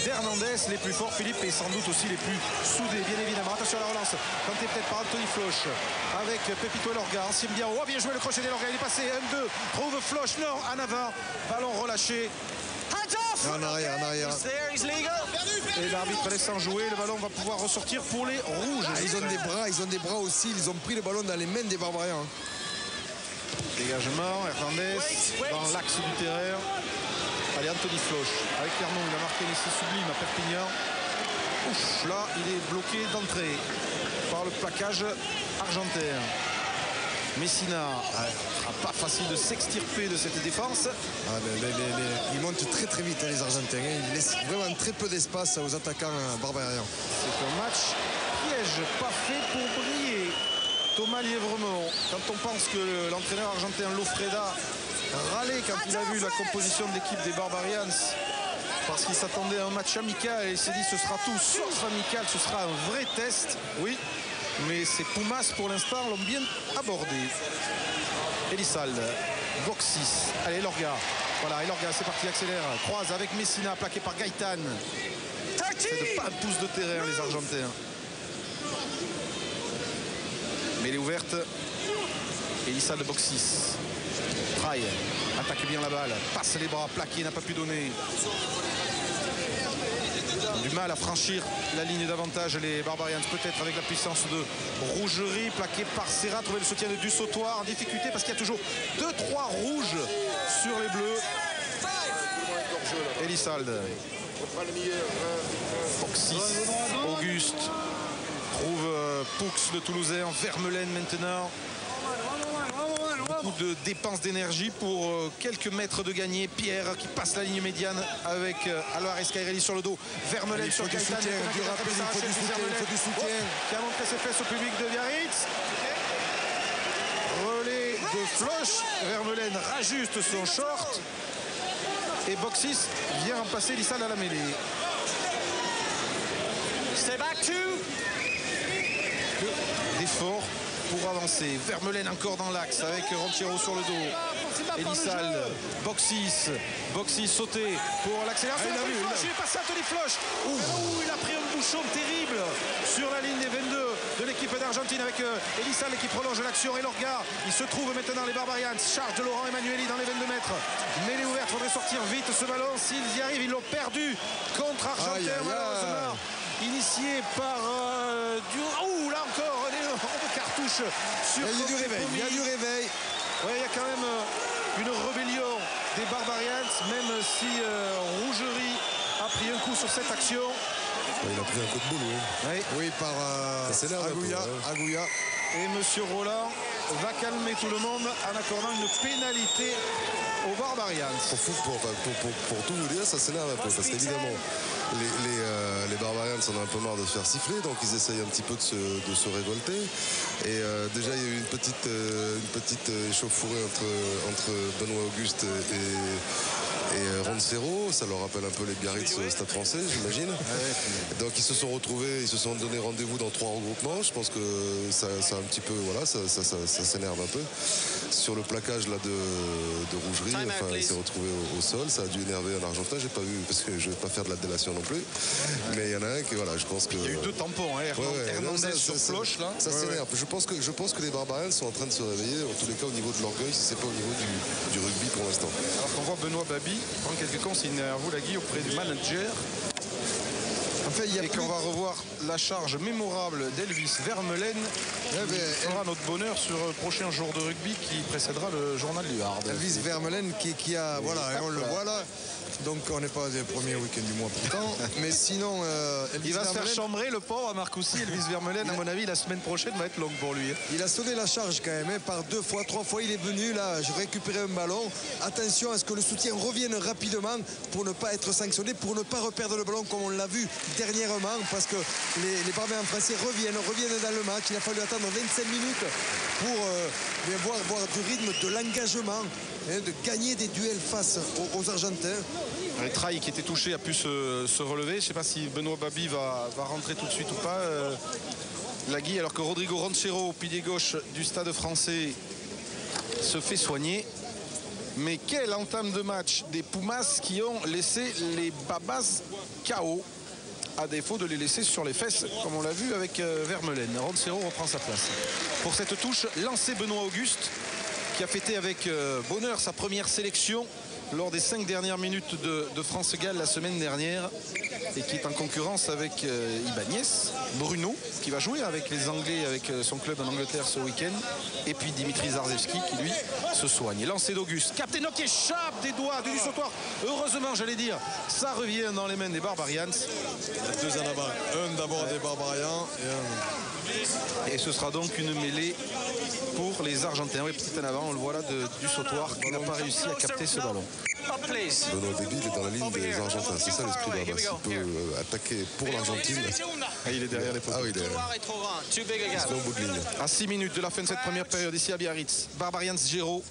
d'Hernandez, les plus forts, Philippe, et sans doute aussi les plus soudés, bien évidemment. Attention à la relance, tentée peut-être par Anthony Floch avec Pepito Elorga. Ancien bien, oh, bien joué le crochet d'Elorga, il est passé, 1-2, trouve Floch, non, en avant, ballon relâché. En arrière. Et l'arbitre laissant jouer, le ballon va pouvoir ressortir pour les rouges. Ah, ils ont des bras aussi, ils ont pris le ballon dans les mains des Barbariens. Dégagement, Hernandez dans l'axe du terrain. Allez, Anthony Floch avec Clermont, il a marqué un essai sublime à Perpignan. Ouf, là, il est bloqué d'entrée par le plaquage argentin. Messina, pas facile de s'extirper de cette défense. Ils montent très vite les Argentins. Ils laissent vraiment très peu d'espace aux attaquants barbariens. C'est un match piège, pas fait pour briller. Thomas Lièvremont, quand on pense que l'entraîneur argentin Lofreda râlait quand il a vu la composition de l'équipe des Barbarians parce qu'il s'attendait à un match amical et il s'est dit ce sera tout sauf amical, ce sera un vrai test. Oui, mais ces Pumas pour l'instant l'ont bien abordé. Elissalde, box 6. Allez, Elorga. Voilà, Elorga, c'est parti, accélère. Croise avec Messina, plaqué par Gaëtan. C'est de pas un pouce de terrain, les Argentins. Mais elle est ouverte. Elissalde, box 6. Traille, attaque bien la balle. Passe les bras, plaqué, n'a pas pu donner. Du mal à franchir la ligne d'avantage les Barbarians, peut-être avec la puissance de Rougerie, plaqué par Serra, trouver le soutien de Dussautoir en difficulté parce qu'il y a toujours 2-3 rouges sur les Bleus. Elissalde, box 6, Auguste trouve Poux le Toulousain, Vermeulen maintenant. Beaucoup de dépenses d'énergie pour quelques mètres de gagné. Pierre qui passe la ligne médiane avec Alvarez Cairelli sur le dos. Vermeulen sur Gaëtan. Il faut du soutien. Qui a montré ses fesses au public de Biarritz. de Floch. Vermeulen rajuste son short. Et Boxis vient remplacer Lissal à la mêlée. Stay back two. D'effort pour avancer. Vermeulen encore dans l'axe avec Ronchero sur le dos. Elissal, Boxis sauté pour l'accélération. Il est passé Anthony Floch. Il a pris un bouchon terrible sur la ligne des 22 de l'équipe d'Argentine avec Elissal qui prolonge l'action. Et Lorga, il se trouve maintenant les Barbarians. Charge de Laurent Emanueli dans les 22 mètres. Mêlée ouverte, il faudrait sortir vite ce ballon. S'ils y arrivent, ils l'ont perdu contre Argentin malheureusement. Initié par là encore un énorme cartouche sur il y a du réveil. Ouais, il y a quand même une rébellion des Barbarians, même si Rougerie a pris un coup sur cette action. Il a pris un coup de boule, oui, par Agouya. Et Monsieur Roland va calmer tout le monde en accordant une pénalité aux Barbarians. Pour tout vous dire, ça s'énerve un peu parce qu'évidemment les Barbarians en ont un peu marre de se faire siffler, donc ils essayent un petit peu de se révolter. Et déjà il y a eu une petite échauffourée entre Benoît Auguste et Ronchero. Ça leur rappelle un peu les Biarritz au Stade Français, j'imagine. Donc ils se sont retrouvés, ils se sont donné rendez-vous dans 3 regroupements. Je pense que ça un petit peu, voilà, ça s'énerve un peu. Sur le plaquage là de Rougerie, il s'est retrouvé au sol. Ça a dû énerver un Argentin. J'ai pas vu parce que je vais pas faire de la délation non plus. Mais il y en a un qui, voilà, je pense que. Il y a eu 2 tampons, Hernandez sur Floch là. Ça s'énerve. Je pense que les Barbarians sont en train de se réveiller, en tous les cas au niveau de l'orgueil, si c'est pas au niveau du rugby pour l'instant. Alors qu'on voit Benoît Babi prendre quelques consignes à vous, Lagui, auprès du manager. Et qu'on va revoir la charge mémorable d'Elvis Vermeulen qui fera notre bonheur sur le prochain jour de rugby qui précédera le journal du Hard. Elvis Vermeulen qui a, voilà, on le voit là. Donc on n'est pas des premiers week-ends du mois pourtant. Mais sinon, il va se faire chambrer le pauvre à Marcoussis. Elvis Vermeulen, à mon avis, la semaine prochaine va être longue pour lui. Il a sauvé la charge quand même, par 2 fois, 3 fois. Il est venu là, je récupérais un ballon. Attention à ce que le soutien revienne rapidement pour ne pas être sanctionné, pour ne pas reperdre le ballon comme on l'a vu dernièrement, parce que les Barbarians français reviennent dans le match. Il a fallu attendre 25 minutes pour voir du rythme, de l'engagement, de gagner des duels face aux Argentins. Trahi qui était touché a pu se relever. Je ne sais pas si Benoît Babi va rentrer tout de suite ou pas. Lagui, alors que Rodrigo Ronchero, pilier gauche du Stade français, se fait soigner. Mais quelle entame de match des Pumas qui ont laissé les Babas KO, à défaut de les laisser sur les fesses, comme on l'a vu avec Vermeulen. Ronchero reprend sa place. Pour cette touche, lancé Benoît Auguste, qui a fêté avec bonheur sa première sélection lors des 5 dernières minutes de France-Galles la semaine dernière, et qui est en concurrence avec Ibanez, Bruno qui va jouer avec les Anglais, avec son club en Angleterre ce week-end, et puis Dimitri Zarzewski qui lui se soigne. Lancé d'Auguste, Capteno qui échappe des doigts du sautoir. Heureusement, j'allais dire, ça revient dans les mains des Barbarians. 2 en avant, un d'abord des Barbarians et ce sera donc une mêlée pour les Argentins. Oui, petit en avant, on le voit là du sautoir qui n'a pas réussi à capter ce ballon. Benoît Babi, il est dans la ligne des Argentins. C'est ça l'esprit Barbas. Il peut attaquer pour l'Argentine. Il est derrière les poteaux. Il est au bout de ligne. À 6 minutes de la fin de cette première période ici à Biarritz. Barbarians 0,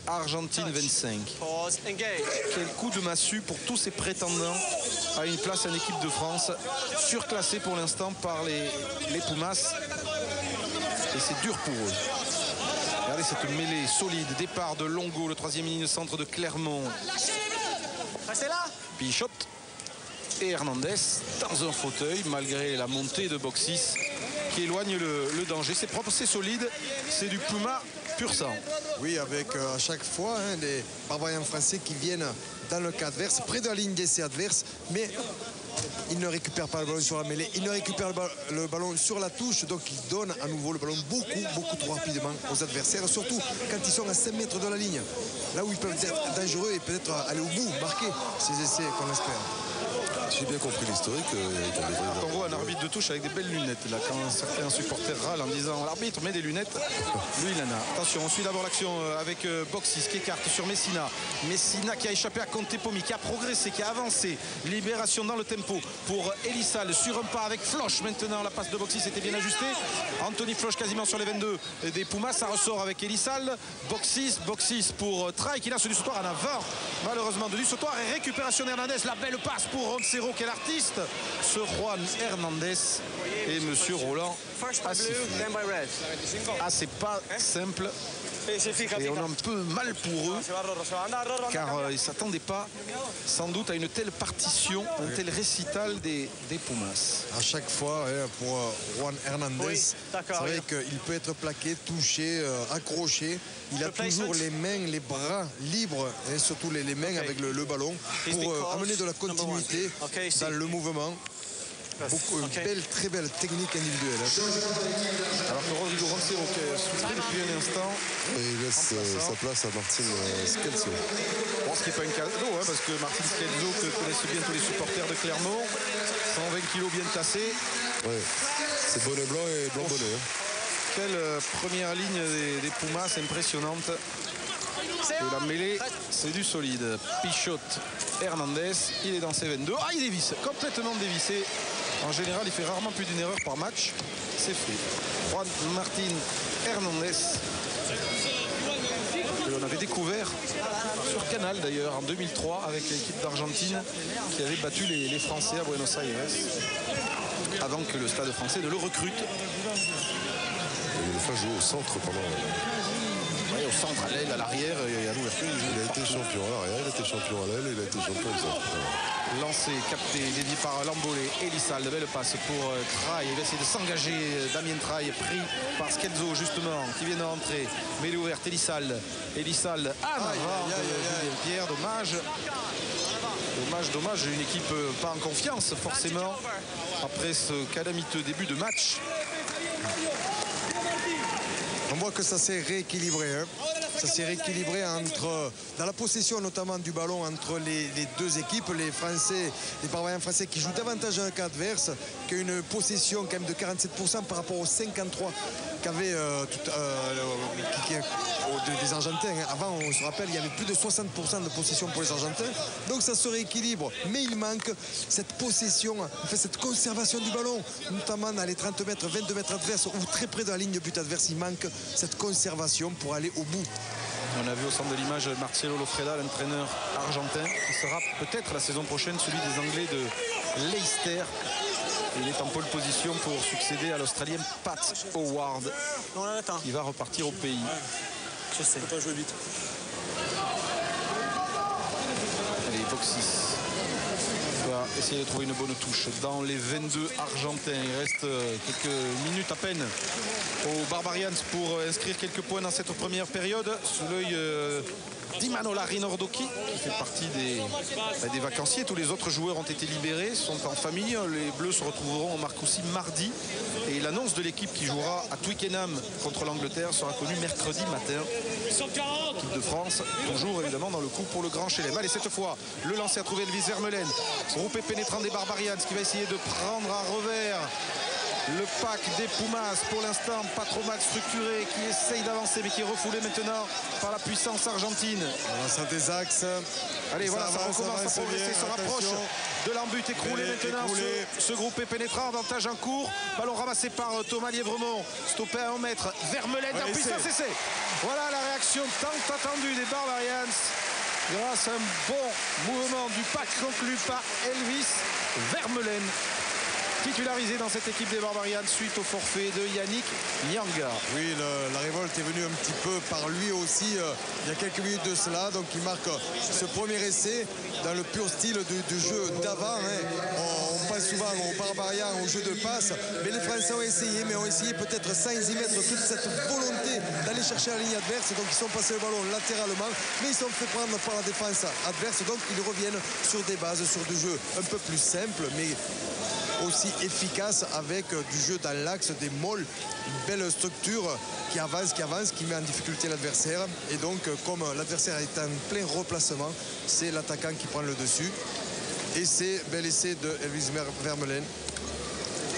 Argentine 25. Quel coup de massue pour tous ces prétendants à une place en équipe de France, surclassés pour l'instant par les Pumas. Et c'est dur pour eux. Regardez cette mêlée solide. Départ de Longo, le 3e ligne centre de Clermont. Pichot et Hernandez dans un fauteuil, malgré la montée de Boxis qui éloigne le danger. C'est propre, c'est solide, c'est du Puma pur sang. Oui, avec à chaque fois les Barbarians français qui viennent dans le cas adverse, près de la ligne d'essai adverse, mais ils ne récupèrent pas le ballon sur la mêlée, ils ne récupèrent le ballon sur la touche, donc ils donnent à nouveau le ballon beaucoup trop rapidement aux adversaires, surtout quand ils sont à 5 mètres de la ligne, là où ils peuvent être dangereux et peut-être aller au bout, marquer ces essais qu'on espère. j'ai bien compris l'historique. On voit un arbitre de touche avec des belles lunettes. Là, quand certains supporters râlent en disant l'arbitre met des lunettes, lui il en a. Attention, on suit d'abord l'action avec Boxis qui écarte sur Messina. Messina qui a échappé à Contepomi, qui a progressé, qui a avancé. Libération dans le tempo pour Elisal sur un pas avec Floch. Maintenant, la passe de Boxis était bien ajustée. Anthony Floch quasiment sur les 22 des Pumas. Ça ressort avec Elisal. Boxis pour Traille qui lance du sautoir en avant. Malheureusement de du sautoir et récupération d'Hernandez. La belle passe pour Roncero, quel artiste. Ce Juan Hernandez et Monsieur Roland. C'est pas simple. Et on a un peu mal pour eux car ils ne s'attendaient pas sans doute à une telle partition, un tel récital des Pumas. À chaque fois, pour Juan Hernandez, c'est vrai qu'il peut être plaqué, touché, accroché. Il a toujours les mains, les bras libres et surtout les mains avec le ballon pour amener de la continuité dans le mouvement. Une très belle technique individuelle. Alors que Rodrigo Roncero qui est soufflé depuis un instant. Et il laisse sa place à Martin Schelzo. Bon, ce qui n'est pas une cadeau, parce que Martin Schelzo, que connaissent bien tous les supporters de Clermont, 120 kilos bien tassés. Ouais. C'est bonnet blanc et blanc bonnet. Quelle première ligne des Pumas impressionnante. Et la mêlée, c'est du solide. Pichot, Hernandez, il est dans ses 22. Ah, il dévisse, complètement dévissé. En général, il fait rarement plus d'une erreur par match. C'est fait. Juan Martin Hernandez. Que l'on avait découvert sur Canal d'ailleurs en 2003 avec l'équipe d'Argentine qui avait battu les Français à Buenos Aires avant que le Stade français ne le recrute. Il a joué au centre pendant. Oui, au centre, à l'aile, à l'arrière et à l'ouverture. Il a été champion à l'arrière, il a été champion à l'aile et il a été champion au centre. Lancé, capté, dévié par Lambolé. Elisal, de belle passe pour Traille. Il va essayer de s'engager. Damien Traille pris par Schelzo justement, qui vient d'entrer. Mais il est ouverte, Elisal. Elisal, Pierre, dommage. Dommage, une équipe pas en confiance forcément après ce calamiteux début de match. On voit que ça s'est rééquilibré. Ça s'est rééquilibré dans la possession notamment du ballon entre les deux équipes. Les Français, les Barbarians français qui jouent davantage dans le camp adverse, qui a une possession quand même de 47% par rapport aux 53% qu'avaient des Argentins. Avant, on se rappelle, il y avait plus de 60% de possession pour les Argentins. Donc ça se rééquilibre. Mais il manque cette possession, cette conservation du ballon, notamment dans les 30 mètres, 22 mètres adverses ou très près de la ligne de but adverse. Il manque cette conservation pour aller au bout. On a vu au centre de l'image Marcelo Lofreda, l'entraîneur argentin, qui sera peut-être la saison prochaine celui des Anglais de Leicester. Il est en pole position pour succéder à l'Australien Pat Howard, qui va repartir au pays. Je sais. Faut pas jouer vite. Allez, Boxis va essayer de trouver une bonne touche dans les 22 Argentins. Il reste quelques minutes à peine aux Barbarians pour inscrire quelques points dans cette première période. Sous l'œil d'Imanola Rinordocchi, qui fait partie des vacanciers. Tous les autres joueurs ont été libérés, sont en famille. Les Bleus se retrouveront au Marcoussis mardi. Et l'annonce de l'équipe qui jouera à Twickenham contre l'Angleterre sera connue mercredi matin. L'équipe de France, toujours évidemment dans le coup pour le Grand Chelem. Allez, cette fois, le lancer a trouvé Elvis Vermeulen. Groupé pénétrant des Barbarians qui va essayer de prendre à revers le pack des Pumas. Pour l'instant, pas trop mal structuré, qui essaye d'avancer mais qui est refoulé maintenant par la puissance argentine. Voilà, ça des axes. Allez, voilà, ça recommence à progresser, se rapproche de l'embut écroulé maintenant. Ce groupé pénétrant, avantage en cours. Ballon ramassé par Thomas Lièvremont, stoppé à 1 mètre. Vermeulen en puissance essai. Voilà la réaction tant attendue des Barbarians. Grâce à un bon mouvement du pack conclu par Elvis Vermeulen, titularisé dans cette équipe des Barbarians suite au forfait de Yannick Nyanga. Oui, la révolte est venue un petit peu par lui aussi il y a quelques minutes de cela. Donc il marque ce premier essai dans le pur style du jeu d'avant. On pense souvent aux Barbarians, au jeu de passe. Mais les Français ont essayé, mais ont essayé peut-être sans y mettre toute cette volonté d'aller chercher la ligne adverse. Donc ils sont passés le ballon latéralement, mais ils sont fait prendre par la défense adverse. Donc ils reviennent sur des bases, sur du jeu un peu plus simple, mais aussi efficace avec du jeu dans l'axe, des molles, une belle structure qui avance, qui met en difficulté l'adversaire. Et donc, comme l'adversaire est en plein replacement, c'est l'attaquant qui prend le dessus. Essai, bel essai de Elvis Vermeulen.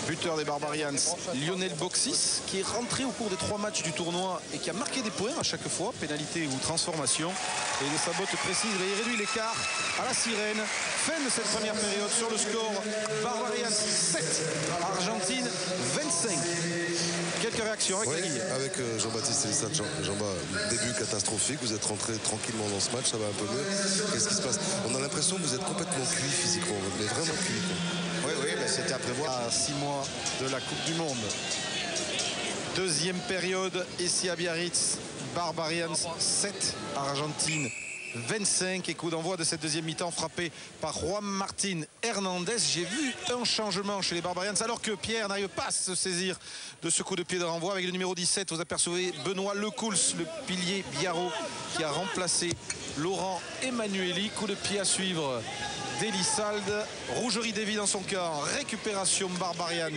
Buteur des Barbarians, Lionel Boxis, qui est rentré au cours des 3 matchs du tournoi et qui a marqué des points à chaque fois, pénalité ou transformation. Et de sa botte précise, il réduit l'écart à la sirène. Fin de cette première période sur le score. Barbarians 7, Argentine 25. Quelques réactions avec la Guille. Avec Jean-Baptiste Elissade. Jean-Baptiste, début catastrophique, vous êtes rentré tranquillement dans ce match, ça va un peu mieux. Qu'est-ce qui se passe? On a l'impression que vous êtes complètement cuit physiquement, mais vraiment cuit. Oui, mais c'était à prévoir à 6 mois de la Coupe du Monde. Deuxième période, ici à Biarritz, Barbarians 7, Argentine 25. Et coup d'envoi de cette deuxième mi-temps frappé par Juan Martín Hernández. J'ai vu un changement chez les Barbarians alors que Pierre n'arrive pas à se saisir de ce coup de pied de renvoi. Avec le numéro 17, vous apercevez Benoît Lecouls, le pilier Biarro, qui a remplacé Laurent Emanueli. Coup de pied à suivre d'Elissald. Rougerie Davy dans son cœur. Récupération Barbarians.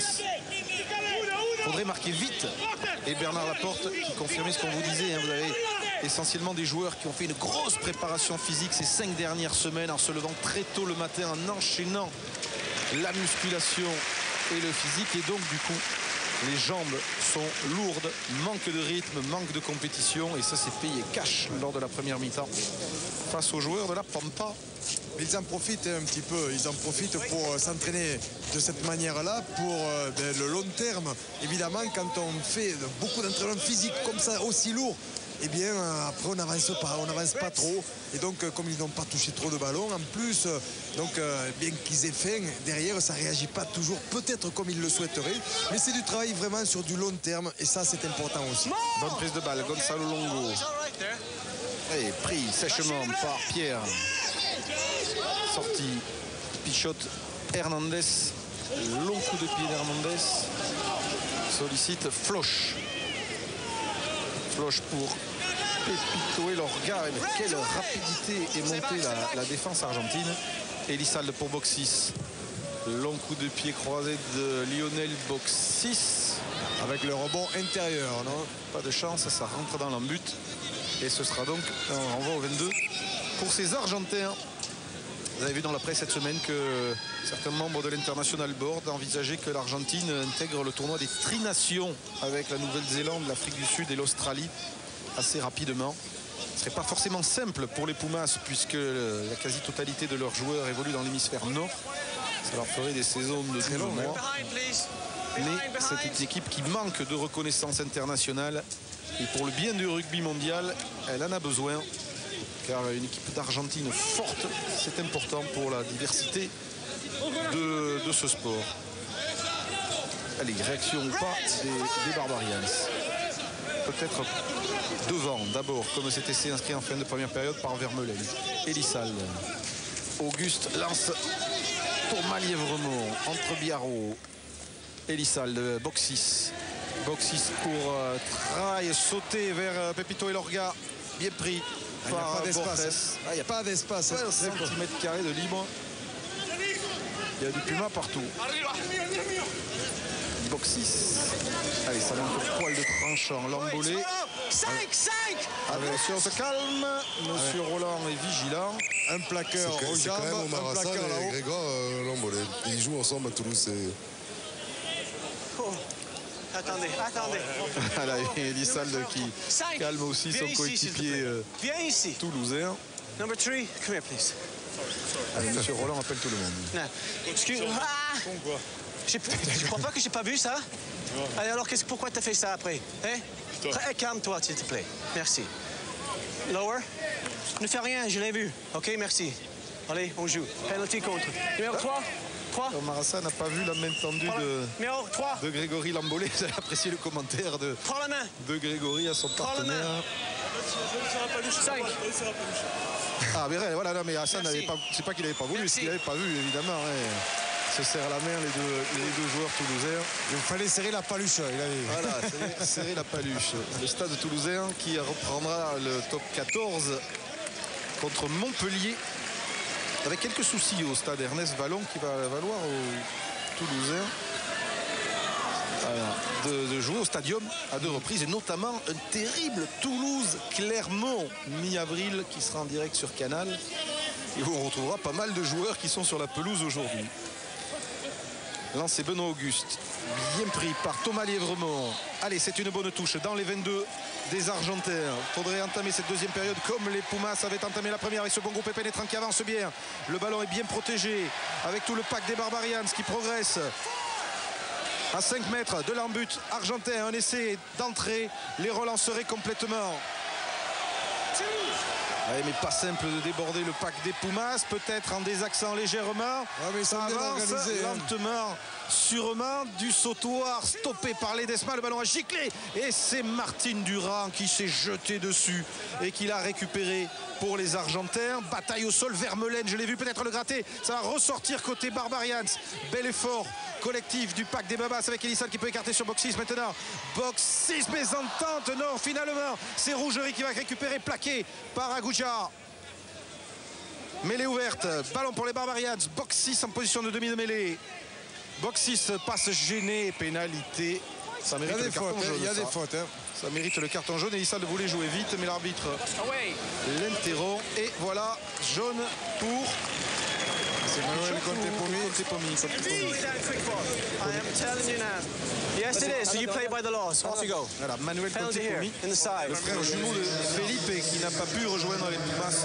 Faudrait marquer vite. Et Bernard Laporte qui confirmait ce qu'on vous disait. Vous avez essentiellement des joueurs qui ont fait une grosse préparation physique ces 5 dernières semaines en se levant très tôt le matin, en enchaînant la musculation et le physique. Et donc du coup, les jambes sont lourdes, manque de rythme, manque de compétition. Et ça s'est payé cash lors de la première mi-temps face aux joueurs de la Pampa. Ils en profitent un petit peu, ils en profitent pour s'entraîner de cette manière-là pour le long terme. Évidemment, quand on fait beaucoup d'entraînement physique comme ça, aussi lourd, eh bien après on n'avance pas trop. Et donc comme ils n'ont pas touché trop de ballons, en plus, bien qu'ils aient faim, derrière ça ne réagit pas toujours, peut-être comme ils le souhaiteraient. Mais c'est du travail vraiment sur du long terme et ça c'est important aussi. Bonne prise de balle, Gonzalo Longo. Et pris sèchement par Pierre. Sortie Pichotte Hernandez. Long coup de pied d'Hernandez. Sollicite Floch. Floch pour Pepito Elorga. Quelle rapidité est montée la défense argentine. Elissald pour Boxis. Long coup de pied croisé de Lionel Boxis. Avec le rebond intérieur, non? Pas de chance, ça rentre dans l'embut. Et ce sera donc un renvoi au 22 pour ces Argentins. Vous avez vu dans la presse cette semaine que certains membres de l'International Board envisageaient que l'Argentine intègre le tournoi des Tri-Nations avec la Nouvelle-Zélande, l'Afrique du Sud et l'Australie assez rapidement. Ce ne serait pas forcément simple pour les Pumas puisque la quasi-totalité de leurs joueurs évoluent dans l'hémisphère nord. Ça leur ferait des saisons de 12 mois. Mais c'est une équipe qui manque de reconnaissance internationale. Et pour le bien du rugby mondial, elle en a besoin. Car une équipe d'Argentine forte, c'est important pour la diversité de ce sport. Allez, réaction ou pas des Barbarians. Peut-être devant, d'abord, comme cet essai inscrit en fin de première période par Vermeulen. Elissald. Auguste lance Thomas Lièvremont entre Biarro. Elissald, Boxis. Boxis pour travail, sauter vers Pepito Elorga. Bien pris. Il n'y a pas d'espace. Il n'y a pas d'espace. 1 cm² de libre. Il y a du Puma partout. Boxis. Allez, ça monte au poil de tranchant. L'embolé. 5. Attention, on se calme. Monsieur Roland est vigilant. Un plaqueur aux C'est quand même jambes, Omar un Hassan plaqueur et là-haut. Grégoire Lambolé. Ils jouent ensemble à Toulouse. Attendez. Voilà, Elissald qui calme aussi son coéquipier toulousain. Number 3, come here, please. Allez, monsieur Roland appelle tout le monde. Non. Excuse. Tu crois pas que j'ai pas vu ça? Allez, alors pourquoi t'as fait ça après? Calme-toi, s'il te plaît. Merci. Lower. Ne fais rien, je l'ai vu. OK, merci. Allez, on joue. Penalty contre. Numéro 3. Omar Hassan n'a pas vu la main tendue de Grégory Lambolé. J'ai apprécié le commentaire de Grégory à son partenaire. 5. Ah, mais voilà, non, mais Hassan n'avait pas. C'est pas qu'il n'avait pas voulu, c'est qu'il n'avait pas vu, évidemment. Se serrent la main les deux joueurs toulousains. Il fallait serrer la paluche. Voilà, serrer la paluche. Le stade toulousain qui reprendra le top 14 contre Montpellier. Avec quelques soucis au stade Ernest Vallon qui va valoir aux Toulousains de jouer au stadium à 2 reprises et notamment un terrible Toulouse-Clermont mi-avril qui sera en direct sur Canal. Et on retrouvera pas mal de joueurs qui sont sur la pelouse aujourd'hui. Lancé Benoît Auguste, bien pris par Thomas Lièvremont. Allez, c'est une bonne touche dans les 22 des Argentins. Il faudrait entamer cette deuxième période comme les Pumas avaient entamé la première avec ce bon groupe pénétrant qui avance bien. Le ballon est bien protégé avec tout le pack des Barbarians qui progresse. À 5 mètres de l'embut argentin, un essai d'entrée les relancerait complètement. Ouais, mais pas simple de déborder le pack des Pumas, peut-être en désaxant légèrement. Ouais, mais ça avance lentement, sûrement. Du sautoir stoppé par Ledesma, le ballon a giclé et c'est Martin Durand qui s'est jeté dessus et qui l'a récupéré pour les Argentins. Bataille au sol, Vermeulen, je l'ai vu peut-être le gratter, ça va ressortir côté Barbarians. Bel effort collectif du pack des Babas avec Elisal qui peut écarter sur Box 6 maintenant. Box 6 mésentente, non, finalement c'est Rougerie qui va récupérer, plaqué par Aguja. Mêlée ouverte, ballon pour les Barbarians. Box 6 en position de demi de mêlée. Box 6 passe gêné, pénalité. Ça mérite le carton jaune. Il y a des fautes. Ça mérite le carton jaune. Elisal voulait jouer vite, mais l'arbitre l'interrompt. Et voilà, jaune pour... C'est Manuel Contepomi. Yes, it is. So you play by the laws. Off you go. Voilà, Manuel Contepomi, le frère jumeau de Felipe qui n'a pas pu rejoindre les Pumas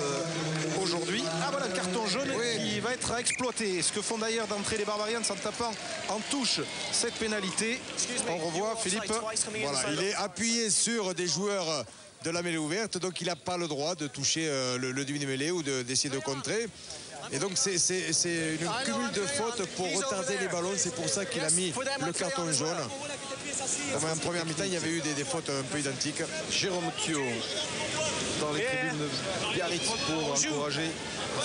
aujourd'hui. Ah voilà, carton jaune qui va être exploité. Ce que font d'ailleurs d'entrée les Barbarians en tapant en touche cette pénalité. On revoit Philippe. Voilà, il est appuyé sur des joueurs de la mêlée ouverte, donc il n'a pas le droit de toucher le demi-mêlée ou d'essayer de contrer. Et donc c'est une cumul de fautes pour retarder les ballons. C'est pour ça qu'il a mis le carton jaune. En première mi-temps, il y avait eu des fautes un peu identiques. Jérôme Thio dans les tribunes de Biarritz pour encourager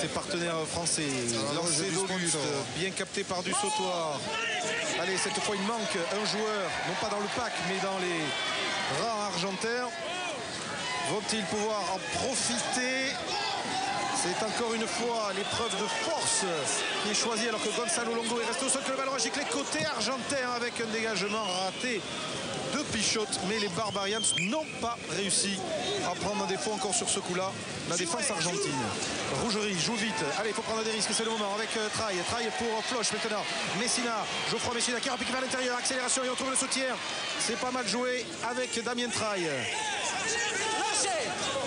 ses partenaires français. Lancé d'Auguste, bien capté par du sautoir. Allez, cette fois il manque un joueur, non pas dans le pack, mais dans les rangs argentins. Vont-ils pouvoir en profiter? C'est encore une fois l'épreuve de force qui est choisie alors que Gonzalo Longo est resté au sol, que le ballon a giclé côté argentin avec un dégagement raté de Pichot. Mais les Barbarians n'ont pas réussi à prendre un défaut encore sur ce coup-là. La défense argentine. Rougerie joue vite. Allez, il faut prendre des risques, c'est le moment avec Traille. Traille pour Floch maintenant. Messina, Geoffroy Messina qui repique vers l'intérieur. Accélération, il retrouve le soutien. C'est pas mal joué avec Damien Traille.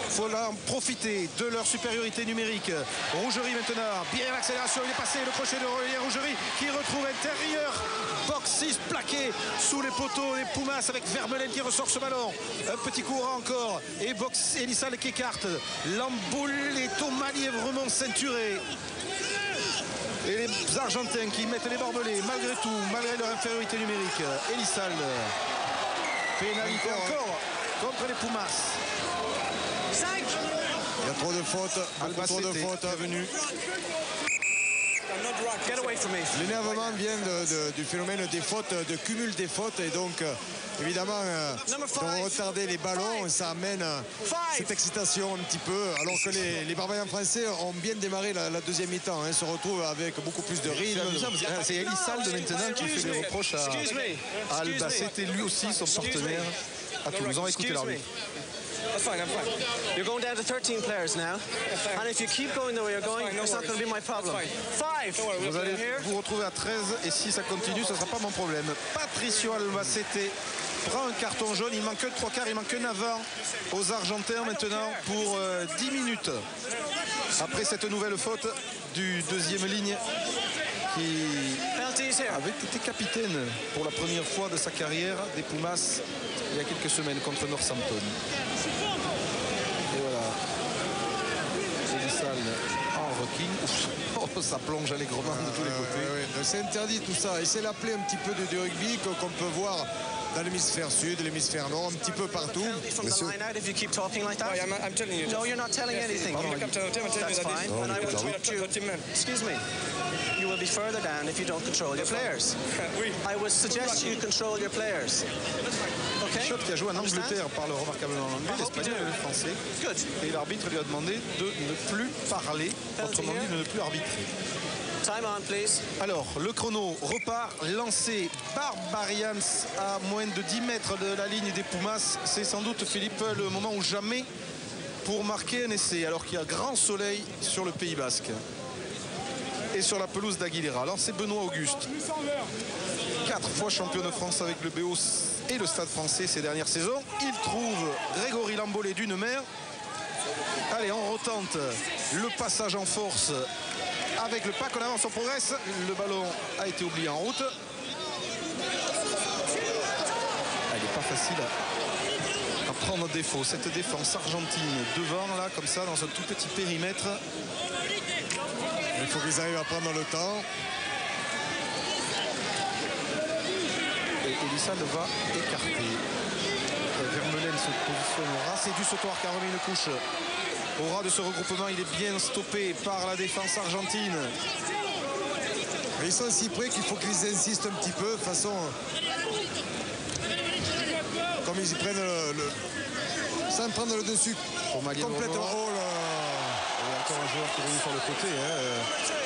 Il faut en profiter de leur supériorité numérique. Rougerie maintenant, bien l'accélération, il est passé, le crochet de relier Rougerie qui retrouve intérieur. Box 6 plaqué sous les poteaux, les Pumas avec Vermeulen qui ressort ce ballon. Un petit courant encore et Box Elisal qui écarte. Lamboule et Thomas Lièvremont ceinturés. Et les Argentins qui mettent les barbelés malgré tout, malgré leur infériorité numérique. Elisal, pénalité encore contre les Pumas. Il y a trop de fautes, beaucoup trop de fautes venues. L'énervement vient du phénomène des fautes, de cumul des fautes, et donc évidemment de retarder les ballons, ça amène cette excitation un petit peu, alors que les Barbarians français ont bien démarré la deuxième mi-temps, se retrouvent avec beaucoup plus de rythme. C'est Elisal maintenant qui fait des reproches à Albacete, lui aussi son partenaire à Toulouse. On va écouter l'arbitre. I'm fine. You're going down to 13 players now. And if you keep going the way you're going, it's not going to be my problem. 5. Vous allez vous retrouver à 13 et si ça continue, ce ne sera pas mon problème. Patricio Albacete prend un carton jaune. Il manque que 3 quarts, il manque un avant aux Argentins maintenant pour 10 minutes. Après cette nouvelle faute du deuxième ligne qui avait été capitaine pour la première fois de sa carrière des Pumas il y a quelques semaines contre Northampton. Et voilà. Elisal en rocking. Oh, ça plonge allègrement de tous les côtés. C'est interdit tout ça. Et c'est la plaie un petit peu du rugby qu'on peut voir dans l'hémisphère sud, l'hémisphère nord, un petit peu partout. Monsieur. I'm telling you. No, you're not telling anything. That's fine. And I will talk to you. Excuse me. You will be further down if you don't control your players. I would suggest you control your players. Pichot qui a joué en Angleterre parle remarquablement anglais, l'espagnol et le français. Et l'arbitre lui a demandé de ne plus parler, autrement dit de ne plus arbitrer. Time on, please. Alors, le chrono repart, lancé Barbarians à moins de 10 mètres de la ligne des Pumas. C'est sans doute, Philippe, le moment où jamais pour marquer un essai alors qu'il y a grand soleil sur le Pays Basque et sur la pelouse d'Aguilera. Alors c'est Benoît Auguste, 4 fois champion de France avec le BO et le Stade Français ces dernières saisons. Il trouve Grégory Lambollet d'une mère. Allez, on retente le passage en force avec le pack. On avance, on progresse. Le ballon a été oublié en route. Elle n'est pas facile à prendre défaut. Cette défense argentine devant, là, comme ça, dans un tout petit périmètre. Il faut qu'ils arrivent à prendre le temps. Et Elissalde va écarter. Vermeulen se positionnera. C'est du sautoir qui a remis une couche au ras de ce regroupement. Il est bien stoppé par la défense argentine. Mais ils sont si près qu'il faut qu'ils insistent un petit peu. De toute façon, comme ils y prennent sans prendre le dessus complètement. Oh là. Il y a encore un joueur qui est venu sur le côté.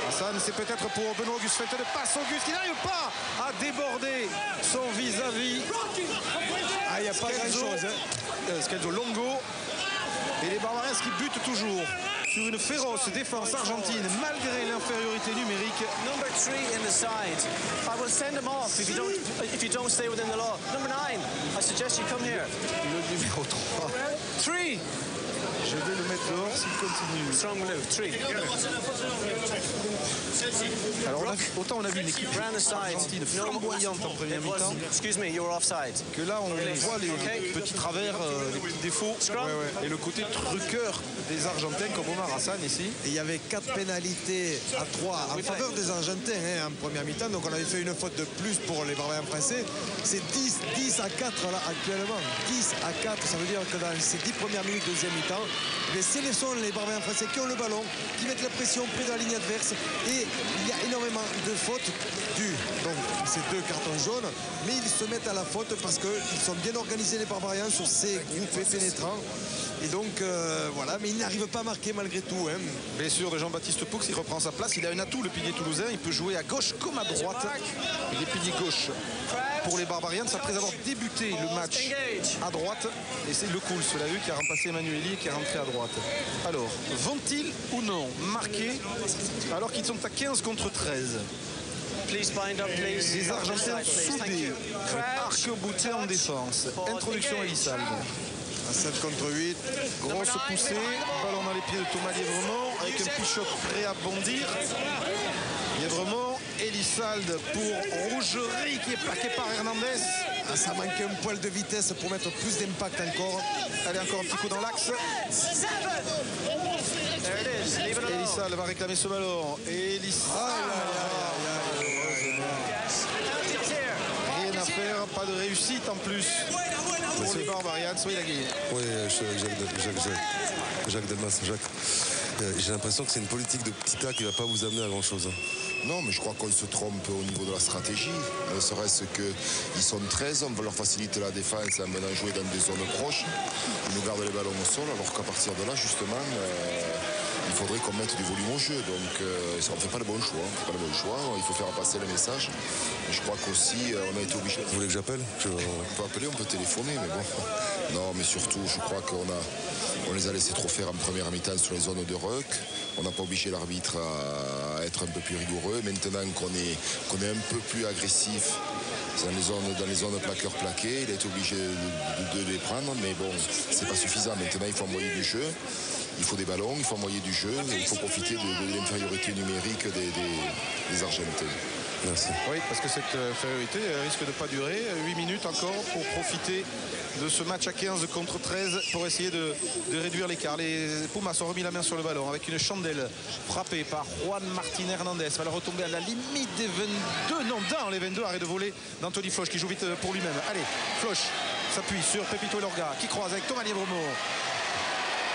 Hassan, c'est peut-être pour Benoît Auguste. Fête de passe. Auguste qui n'arrive pas à déborder son vis-à-vis. Ah, il n'y a pas grand-chose. Scalzo Longo. Et les Barbarians qui butent toujours sur une féroce défense argentine malgré l'infériorité numérique. Number 3 in the side. I will send him off if you don't stay within the law. Number 9, I suggest you come here. Le numéro 3. 3. Je vais le mettre dehors s'il continue. Strong blue, 3. Alors autant on a vu une équipe argentine flamboyante en première mi-temps. Excuse me, you were offside. Que là on voit les petits travers, les petits défauts et le côté truqueur des Argentins comme Omar Hassan ici. Et il y avait 4 pénalités à 3 en faveur des Argentins en première mi-temps. Donc on avait fait une faute de plus pour les Barbarians français. C'est 10 à 4 là actuellement. 10 à 4, ça veut dire que dans ces 10 premières minutes de deuxième mi-temps, c'est les Barbarians français qui ont le ballon, qui mettent la pression près de la ligne adverse. Et il y a énormément de fautes dues. Donc c'est 2 cartons jaunes, mais ils se mettent à la faute parce qu'ils sont bien organisés les Barbarians sur ces groupes pénétrants. Et donc voilà, mais il n'arrive pas à marquer malgré tout. Blessure de Jean-Baptiste Poux, il reprend sa place. Il a un atout, le pilier toulousain. Il peut jouer à gauche comme à droite. Il est pilier gauche pour les Barbarians après avoir débuté le match à droite. Et c'est Le Couls, cela vu, qui a remplacé Emmanueli et qui est rentré à droite. Alors, vont-ils ou non marquer alors qu'ils sont à 15 contre 13? Les Argentins soudés, arc-boutés en défense. Introduction à Elissalde. À 7 contre 8. Grosse poussée, ballon dans les pieds de Thomas Lièvremont avec un Pichot prêt à bondir. Lièvremont, Elissalde pour Rougerie qui est plaqué par Hernandez. Ah, ça manque un poil de vitesse pour mettre plus d'impact encore. Allez, encore un petit coup dans l'axe. Elissalde va réclamer ce ballon. Rien à faire, pas de réussite en plus. Pour les Barbarians, oui, il a gagné. Oui, Jacques Delmas, j'ai l'impression que c'est une politique de petit A qui ne va pas vous amener à grand chose. Non, mais je crois qu'on se trompe au niveau de la stratégie. Ne serait-ce qu'ils sont 13, on va leur faciliter la défense en venant jouer dans des zones proches. Ils nous gardent les ballons au sol, alors qu'à partir de là, justement, il faudrait qu'on mette du volume au jeu. Donc, on ne fait pas le bon choix. Il faut faire passer le message. Et je crois qu'aussi, on a été obligé. Vous voulez que j'appelle? On peut appeler, on peut téléphoner, mais bon. Non, mais surtout, je crois on les a laissés trop faire en première mi-temps sur les zones de ruck. On n'a pas obligé l'arbitre à être un peu plus rigoureux. Maintenant qu'on est un peu plus agressif dans les zones plaqueurs-plaqués, il a été obligé de les prendre. Mais bon, c'est pas suffisant. Maintenant, il faut envoyer du jeu. Il faut des ballons, il faut envoyer du jeu. Il faut profiter de l'infériorité numérique des Argentins. Merci. Oui, parce que cette infériorité risque de ne pas durer. 8 minutes encore pour profiter de ce match à 15 contre 13 pour essayer de réduire l'écart. Les Pumas ont remis la main sur le ballon avec une chandelle frappée par Juan Martín Hernandez. Va le retomber à la limite des 22. Non, dans les 22. Arrêt de voler d'Anthony Floch qui joue vite pour lui-même. Allez, Floch s'appuie sur Pepito Elorga qui croise avec Thomas Lièvremont.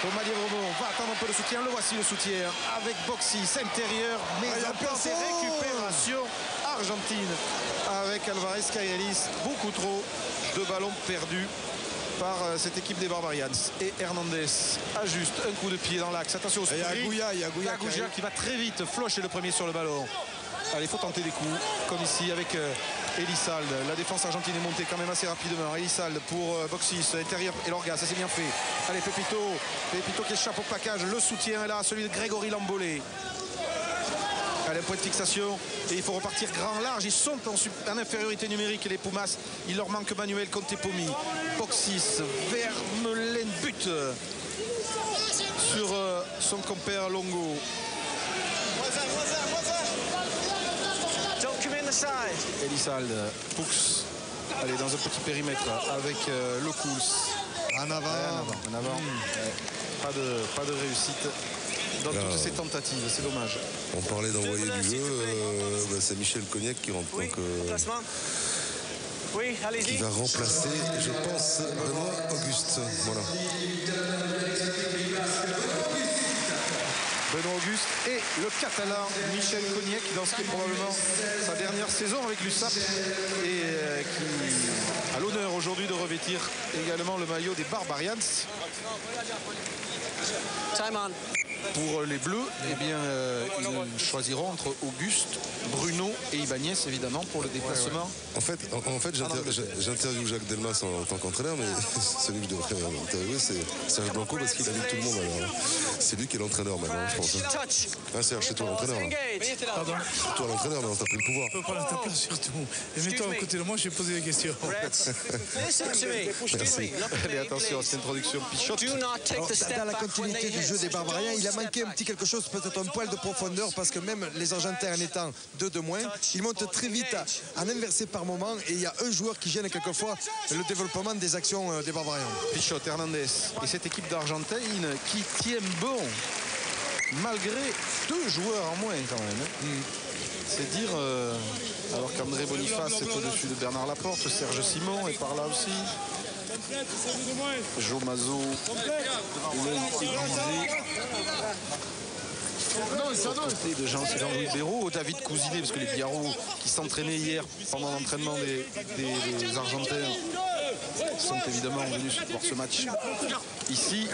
Thomas Lièvremont va attendre un peu le soutien. Le voici le soutien avec Boxis intérieur. Mais en place et récupération argentine avec Alvarez Cayelis. Beaucoup trop de ballons perdus par cette équipe des Barbarians. Et Hernandez ajuste un coup de pied dans l'axe. Attention au sprint. Il y a Gouya qui va très vite. Floch est le premier sur le ballon. Allez, il faut tenter des coups, comme ici avec Elizalde. La défense argentine est montée quand même assez rapidement. Elizalde pour Boxis, intérieur Elorga, ça c'est bien fait. Allez, Pepito qui échappe au plaquage. Le soutien est là, celui de Grégory Lambolé. Allez, un point de fixation et il faut repartir grand large. Ils sont en infériorité numérique, les Pumas. Il leur manque Manuel Contepomi. Boxis, Vermeulen bute sur son compère Longo. Elizalde pousse. Allez, dans un petit périmètre avec le Kouls. En avant. Ouais. Pas de réussite dans toutes ces tentatives, c'est dommage. On parlait d'envoyer du jeu, c'est Michel Cognac qui rentre. Donc, qui va remplacer, je pense, Benoît Auguste. Voilà. Benoît Auguste et le Catalan Michel Cognac dans ce qui est probablement sa dernière saison avec l'USAP et qui a l'honneur aujourd'hui de revêtir également le maillot des Barbarians. Pour les Bleus, eh bien, ils choisiront entre Auguste, Bruno et Ibanez, évidemment, pour le déplacement. En fait j'interviewe Jacques Delmas en tant qu'entraîneur, mais celui que je devrais interviewer, c'est Serge Blanco, parce qu'il a mis tout le monde. Alors, c'est lui qui est l'entraîneur maintenant, je pense. Ah, Serge, c'est toi l'entraîneur. Pardon. C'est toi l'entraîneur, mais on t'a pris le pouvoir. Je peux prendre ta place surtout. Et mets-toi à côté de moi, je vais poser des questions. Allez, attention à cette introduction. Pichot. Dans la continuité du jeu des Barbariens, il a manqué un petit quelque chose, peut-être un poil de profondeur, parce que même les Argentins en étant 2 de moins, ils montent très vite en inversé par moment, et il y a un joueur qui gêne quelquefois le développement des actions des Barbariens. Pichot, Hernandez et cette équipe d'Argentine qui tient bon malgré 2 joueurs en moins quand même. C'est dire, alors qu'André Boniface est au-dessus de Bernard Laporte, Serge Simon est par là aussi. Jo Mazo, de Jean-Louis Béraud, David Cousinet, parce que les Biarros qui s'entraînaient hier pendant l'entraînement des Argentins sont évidemment venus voir ce match ici.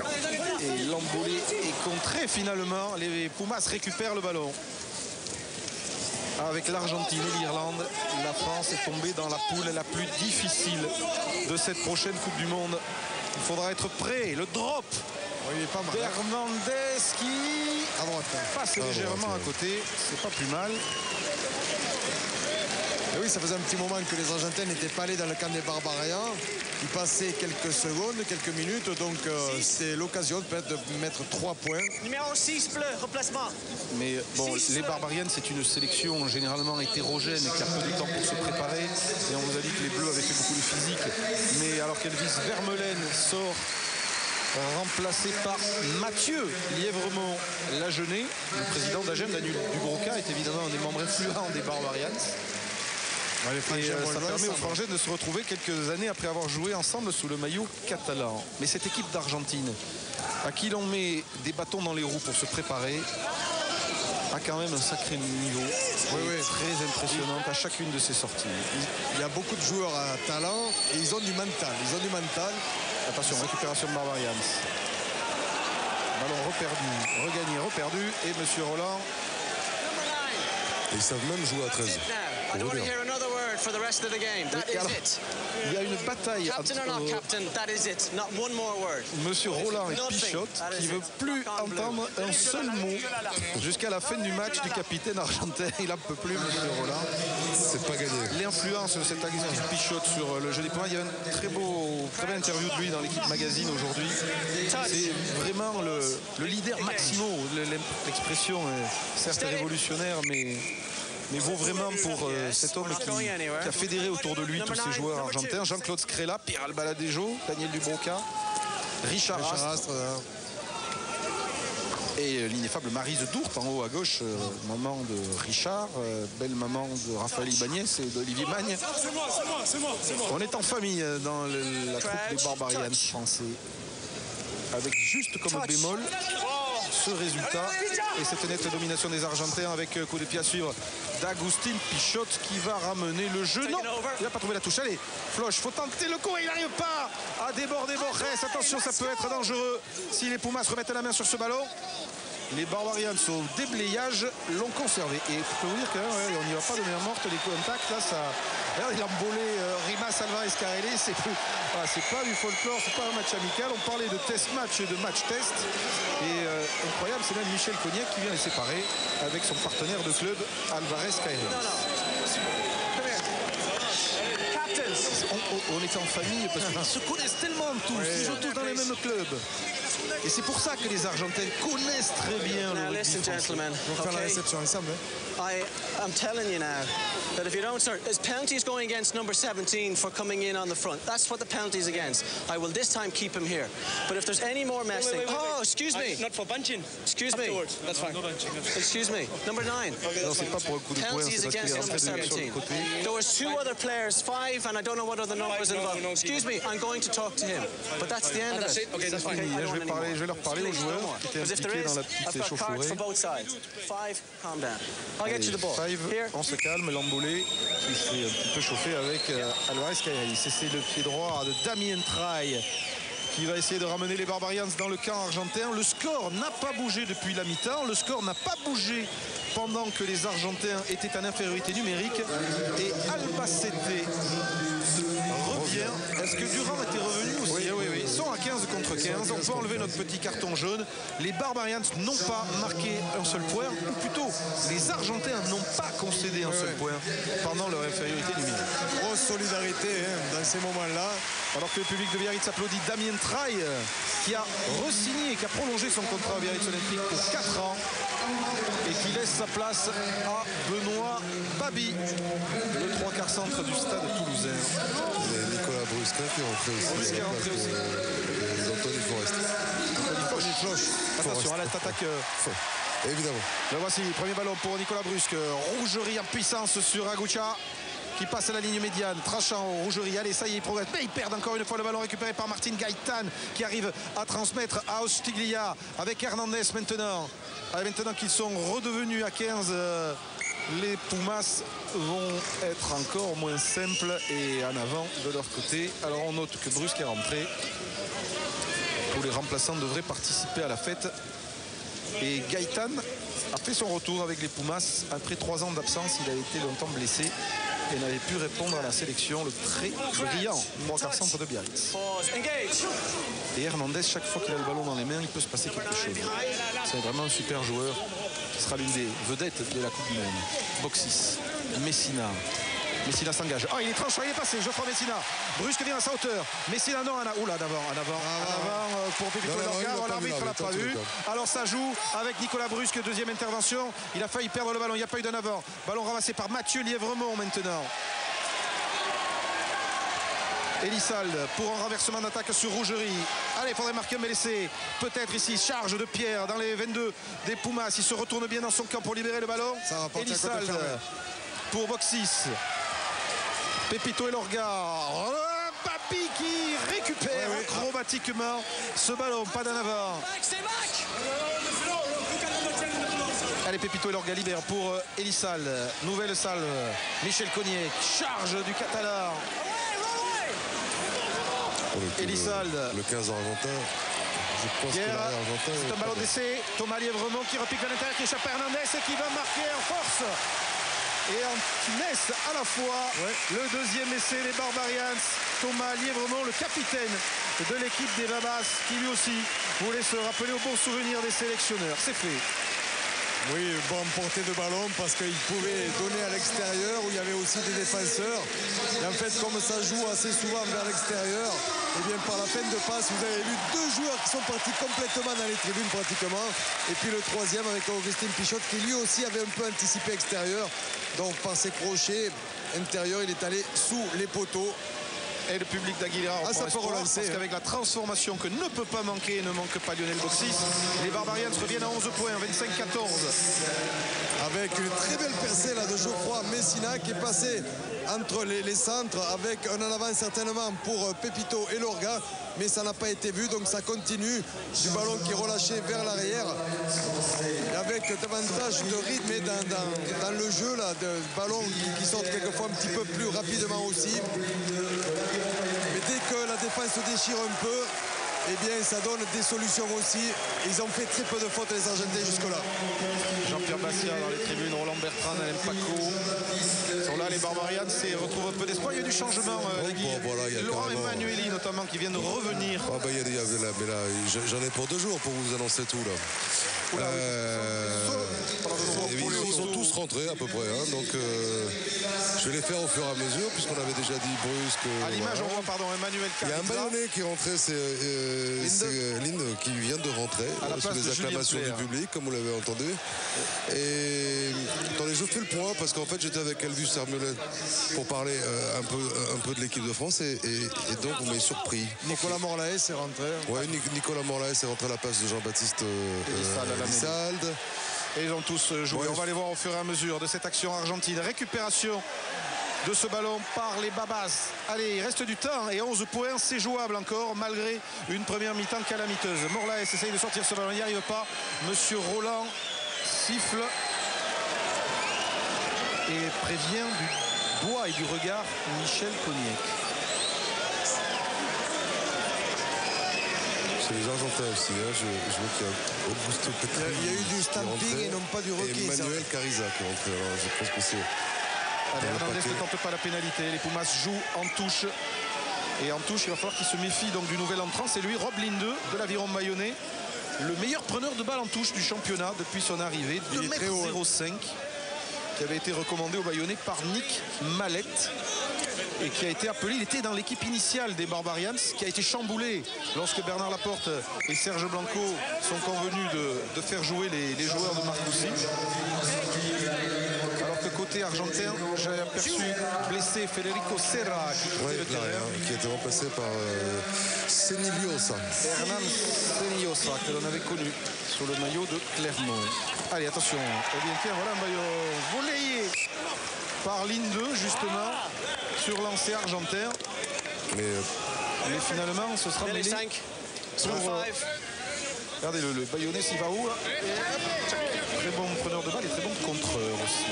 Et Lambolé est contré finalement. Les Pumas récupèrent le ballon. Avec l'Argentine et l'Irlande, la France est tombée dans la poule la plus difficile de cette prochaine Coupe du Monde. Il faudra être prêt. Le drop. Oui, pas mal. Hernandez qui à droite, passe légèrement à côté. C'est pas plus mal. Et oui, ça faisait un petit moment que les Argentins n'étaient pas allés dans le camp des Barbarians. Ils passaient quelques secondes, quelques minutes. Donc c'est l'occasion peut-être de mettre 3 points. Numéro 6, bleu, remplacement. Mais bon, les Barbarians, c'est une sélection généralement hétérogène et qui a peu de temps pour se préparer. Et on vous a dit que les Bleus avaient fait beaucoup de physique. Mais alors qu'Elvis Vermeulen sort remplacé par Mathieu Lièvremont Lagenet, le président d'AGEM, Daniel Dubroca, est évidemment un des membres influents des Barbarians. Et ça permet aux Frangins de se retrouver quelques années après avoir joué ensemble sous le maillot catalan. Mais cette équipe d'Argentine, à qui l'on met des bâtons dans les roues pour se préparer, a quand même un sacré niveau. Très impressionnante à chacune de ses sorties. Il y a beaucoup de joueurs à talent et ils ont du mental. Attention, récupération de Barbarians. Ballon reperdu, regagné, reperdu. Et Monsieur Roland. Et ils savent même jouer à 13. Il y a une bataille Monsieur Roland et Pichot qui ne veut plus entendre un seul mot jusqu'à la fin du match du capitaine argentin. Il n'en peut plus, Monsieur Roland. C'est pas gagné. L'influence de cette activité Pichot sur le jeu des points. Il y a une très belle interview de lui dans l'équipe magazine aujourd'hui. C'est vraiment le leader Maximo. L'expression est certes révolutionnaire, mais vaut vraiment pour cet homme qui a fédéré autour de lui tous ces joueurs argentins. Jean-Claude Scrella, Pierre Albaladejo, Daniel Dubroca, Richard Astre et l'ineffable Maryse Dourte en haut à gauche, maman de Richard, belle maman de Raphaël Ibanez et d'Olivier Magne. On est en famille dans la troupe des Barbarians français, avec juste comme bémol ce résultat et cette nette domination des Argentins avec coup de pied à suivre d'Agustin Pichot qui va ramener le jeu. Non, il n'a pas trouvé la touche. Allez, Floch, faut tenter le coup et il n'arrive pas à déborder Borges. Attention, ça peut être dangereux si les Pumas remettent la main sur ce ballon. Les Barbarians au déblayage l'ont conservé. Et je peux vous dire qu'on n'y va pas de mer morte. Les contacts, là, ça. Regarde, il a embolé Rimas Alvarez Carrelli. C'est pas du folklore, c'est pas un match amical. On parlait de test match et de match test. Et incroyable, c'est même Michel Cognac qui vient les séparer avec son partenaire de club Alvarez Carrelli. On était en famille parce qu'ils se connaissent tellement tous, ils jouent tous dans les mêmes clubs. Et c'est pour ça que les Argentins connaissent très bien le rugby français. On va faire la réception ensemble. I'm telling you now that if you don't start, there's penalties going against number 17 for coming in on the front. That's what the penalty's against. I will this time keep him here. But if there's any more messing, excuse me. Not for bunching. Excuse me. That's fine. Excuse me. Number 9. Non, c'est pas pour un coup de poing, Penalties c'est parce qu'il est against rentré number sur le 17. côté. There was 2 other players, 5, and I don't know what other numbers involved. Excuse me, I'm going to talk to him. But that's the end of it. Okay, that's fine. Je vais leur parler aux joueurs qui étaient impliqués dans la petite échauffourée. 5, calm down. I'll get you the ball. Here. On se calme, l'embolé qui s'est un petit peu chauffé avec Alvarez Carrelli. C'est le pied droit de Damien Traille qui va essayer de ramener les Barbarians dans le camp argentin. Le score n'a pas bougé depuis la mi-temps. Le score n'a pas bougé pendant que les Argentins étaient en infériorité numérique. Et Albacete revient. Est-ce que Durand était revenu aussi? Oui. Ils sont à 15 contre 15. On peut enlever notre petit carton jaune. Les Barbarians n'ont pas marqué un seul point. Ou plutôt, les Argentins n'ont pas concédé un seul point pendant leur infériorité numérique. Grosse solidarité dans ces moments-là. Alors que le public de Biarritz applaudit Damien Traille qui a re-signé et qui a prolongé son contrat à Biarritz Olympique pour 4 ans et qui laisse sa place à Benoît Babi, le 3/4 centre du stade toulousain. Et Nicolas Brusca qui est rentré aussi. Anthony Forest. Anthony Floch. Attention à l'attaque. Évidemment. Le voici, premier ballon pour Nicolas Brusque. Rougerie en puissance sur Agucha qui passe à la ligne médiane, trachant au Rougerie. Allez, ça y est, il progresse. Mais il perd encore une fois le ballon récupéré par Martin Gaëtan qui arrive à transmettre à Ostiglia avec Hernandez maintenant. Maintenant qu'ils sont redevenus à 15, les Pumas vont être encore moins simples et en avant de leur côté. Alors on note que Brusque est rentré. Tous les remplaçants devraient participer à la fête. Et Gaëtan a fait son retour avec les Pumas. Après 3 ans d'absence, il a été longtemps blessé et n'avait pu répondre à la sélection. Le très brillant 3/4 centre de Biarritz. Et Hernandez, chaque fois qu'il a le ballon dans les mains, il peut se passer quelque chose. C'est vraiment un super joueur qui sera l'une des vedettes de la Coupe du Monde. Boxis, Messina. Messina s'engage. Il est tranchant, il est passé. Geoffroy Messina. Brusque vient à sa hauteur. Messina, non, oula, d'avant. En avant pour Pépito Lorga. L'arbitre l'a pas vu. Alors ça joue avec Nicolas Brusque, deuxième intervention. Il a failli perdre le ballon. Il n'y a pas eu d'en avant. Ballon ramassé par Mathieu Lièvremont maintenant. Elissalde pour un renversement d'attaque sur Rougerie. Allez, il faudrait marquer un blessé. Peut-être ici, charge de Pierre dans les 22 des Pumas. Il se retourne bien dans son camp pour libérer le ballon. Elissalde pour Boxis. Pépito et Lorga. Papi qui récupère acrobatiquement ce ballon. Pas d'en avant. Allez, Pépito et Lorga libère pour Elissalde. Nouvelle salve. Michel Cognier. Charge du Catalan. Elissalde. Le 15 argentin. Je pense que l'argentin. C'est un ballon d'essai. Thomas Lièvremont qui repique vers l'intérieur, qui échappe à Hernandez et qui va marquer en force. Et en finesse à la fois le deuxième essai des Barbarians. Thomas Lièvremont, le capitaine de l'équipe des Babas, qui lui aussi voulait se rappeler au bon souvenir des sélectionneurs. C'est fait. Oui, bonne portée de ballon parce qu'il pouvait donner à l'extérieur où il y avait aussi des défenseurs. Et en fait, comme ça joue assez souvent vers l'extérieur, et bien par la fin de passe, vous avez vu 2 joueurs qui sont partis complètement dans les tribunes pratiquement. Et puis le troisième avec Augustin Pichotte qui lui aussi avait un peu anticipé extérieur. Donc par ses crochets intérieurs, il est allé sous les poteaux. Et le public d'Aguilera ça peut relancer, parce qu'avec la transformation que ne peut pas manquer, ne manque pas Lionel Boxis, les Barbarians reviennent à 11 points, 25-14. Avec une très belle percée là de Geoffroy Messina qui est passé entre les centres avec un en avant certainement pour Pépito et Lorga, mais ça n'a pas été vu, donc ça continue. Du ballon qui est relâché vers l'arrière avec davantage de rythme dans le jeu là, de ballons qui sortent quelquefois un petit peu plus rapidement aussi. Mais dès que la défense se déchire un peu, eh bien ça donne des solutions aussi. Ils ont fait très peu de fautes les Argentins jusque-là. Jean-Pierre Bassia dans les tribunes, Roland Bertrand, Alain Paco sont là, les Barbarians retrouvent un peu d'espoir. Il y a du changement, voilà, Laurent Emmanueli notamment qui vient de revenir. Mais là, j'en ai pour 2 jours pour vous annoncer tout là. Ils sont tous rentrés à peu près, hein, donc je vais les faire au fur et à mesure puisqu'on avait déjà dit brusque. À l'image on voit Emmanuel Carriza. Il y a un Bayonnais qui est rentré, c'est Linde qui vient de rentrer sous les acclamations du public comme vous l'avez entendu. Et attendez, je fais le point parce qu'en fait j'étais avec Elvis Sermulet pour parler un peu de l'équipe de France et donc vous m'avez surpris. Nicolas Morlaes est rentré. Ouais, Nicolas Morlaes est rentré à la place de Jean-Baptiste Lissalde. Et ils ont tous joué. On va les voir au fur et à mesure de cette action argentine. Récupération de ce ballon par les Babas. Allez, il reste du temps et 11 points, c'est jouable encore malgré une première mi-temps calamiteuse. Morlaes essaye de sortir ce ballon, il n'y arrive pas. Monsieur Roland siffle et prévient du doigt et du regard Michel Cogniec. C'est les Argentins aussi, hein. Je vois qu'il y a Augusto Petri. Il y a eu du stamping et non pas du requis. Emmanuel Carriza qui est rentré. Alors je pense que c'est. Hernandez ne tente pas la pénalité. Les Pumas jouent en touche. Et en touche, il va falloir qu'il se méfie donc du nouvel entrant. C'est lui, Rob Linde de l'Aviron Bayonnais. Le meilleur preneur de balle en touche du championnat depuis son arrivée. 2,05 m. Qui avait été recommandé au Bayonnais par Nick Mallette. Et qui a été appelé, il était dans l'équipe initiale des Barbarians, qui a été chamboulé lorsque Bernard Laporte et Serge Blanco sont convenus de faire jouer les joueurs de Marcoussis. Alors que côté argentin, j'ai aperçu blessé Federico Serra qui a été remplacé par Seniliosa. Hernan Senillosa, que l'on avait connu sur le maillot de Clermont. Allez, attention. Eh bien, tiens, voilà un maillot volleyé par Linde, justement, sur lancé argentin. Mais finalement, ce sera mêlé. Regardez le Bayonnais, s'il va où là. Très bon preneur de balle et très bon contreur aussi.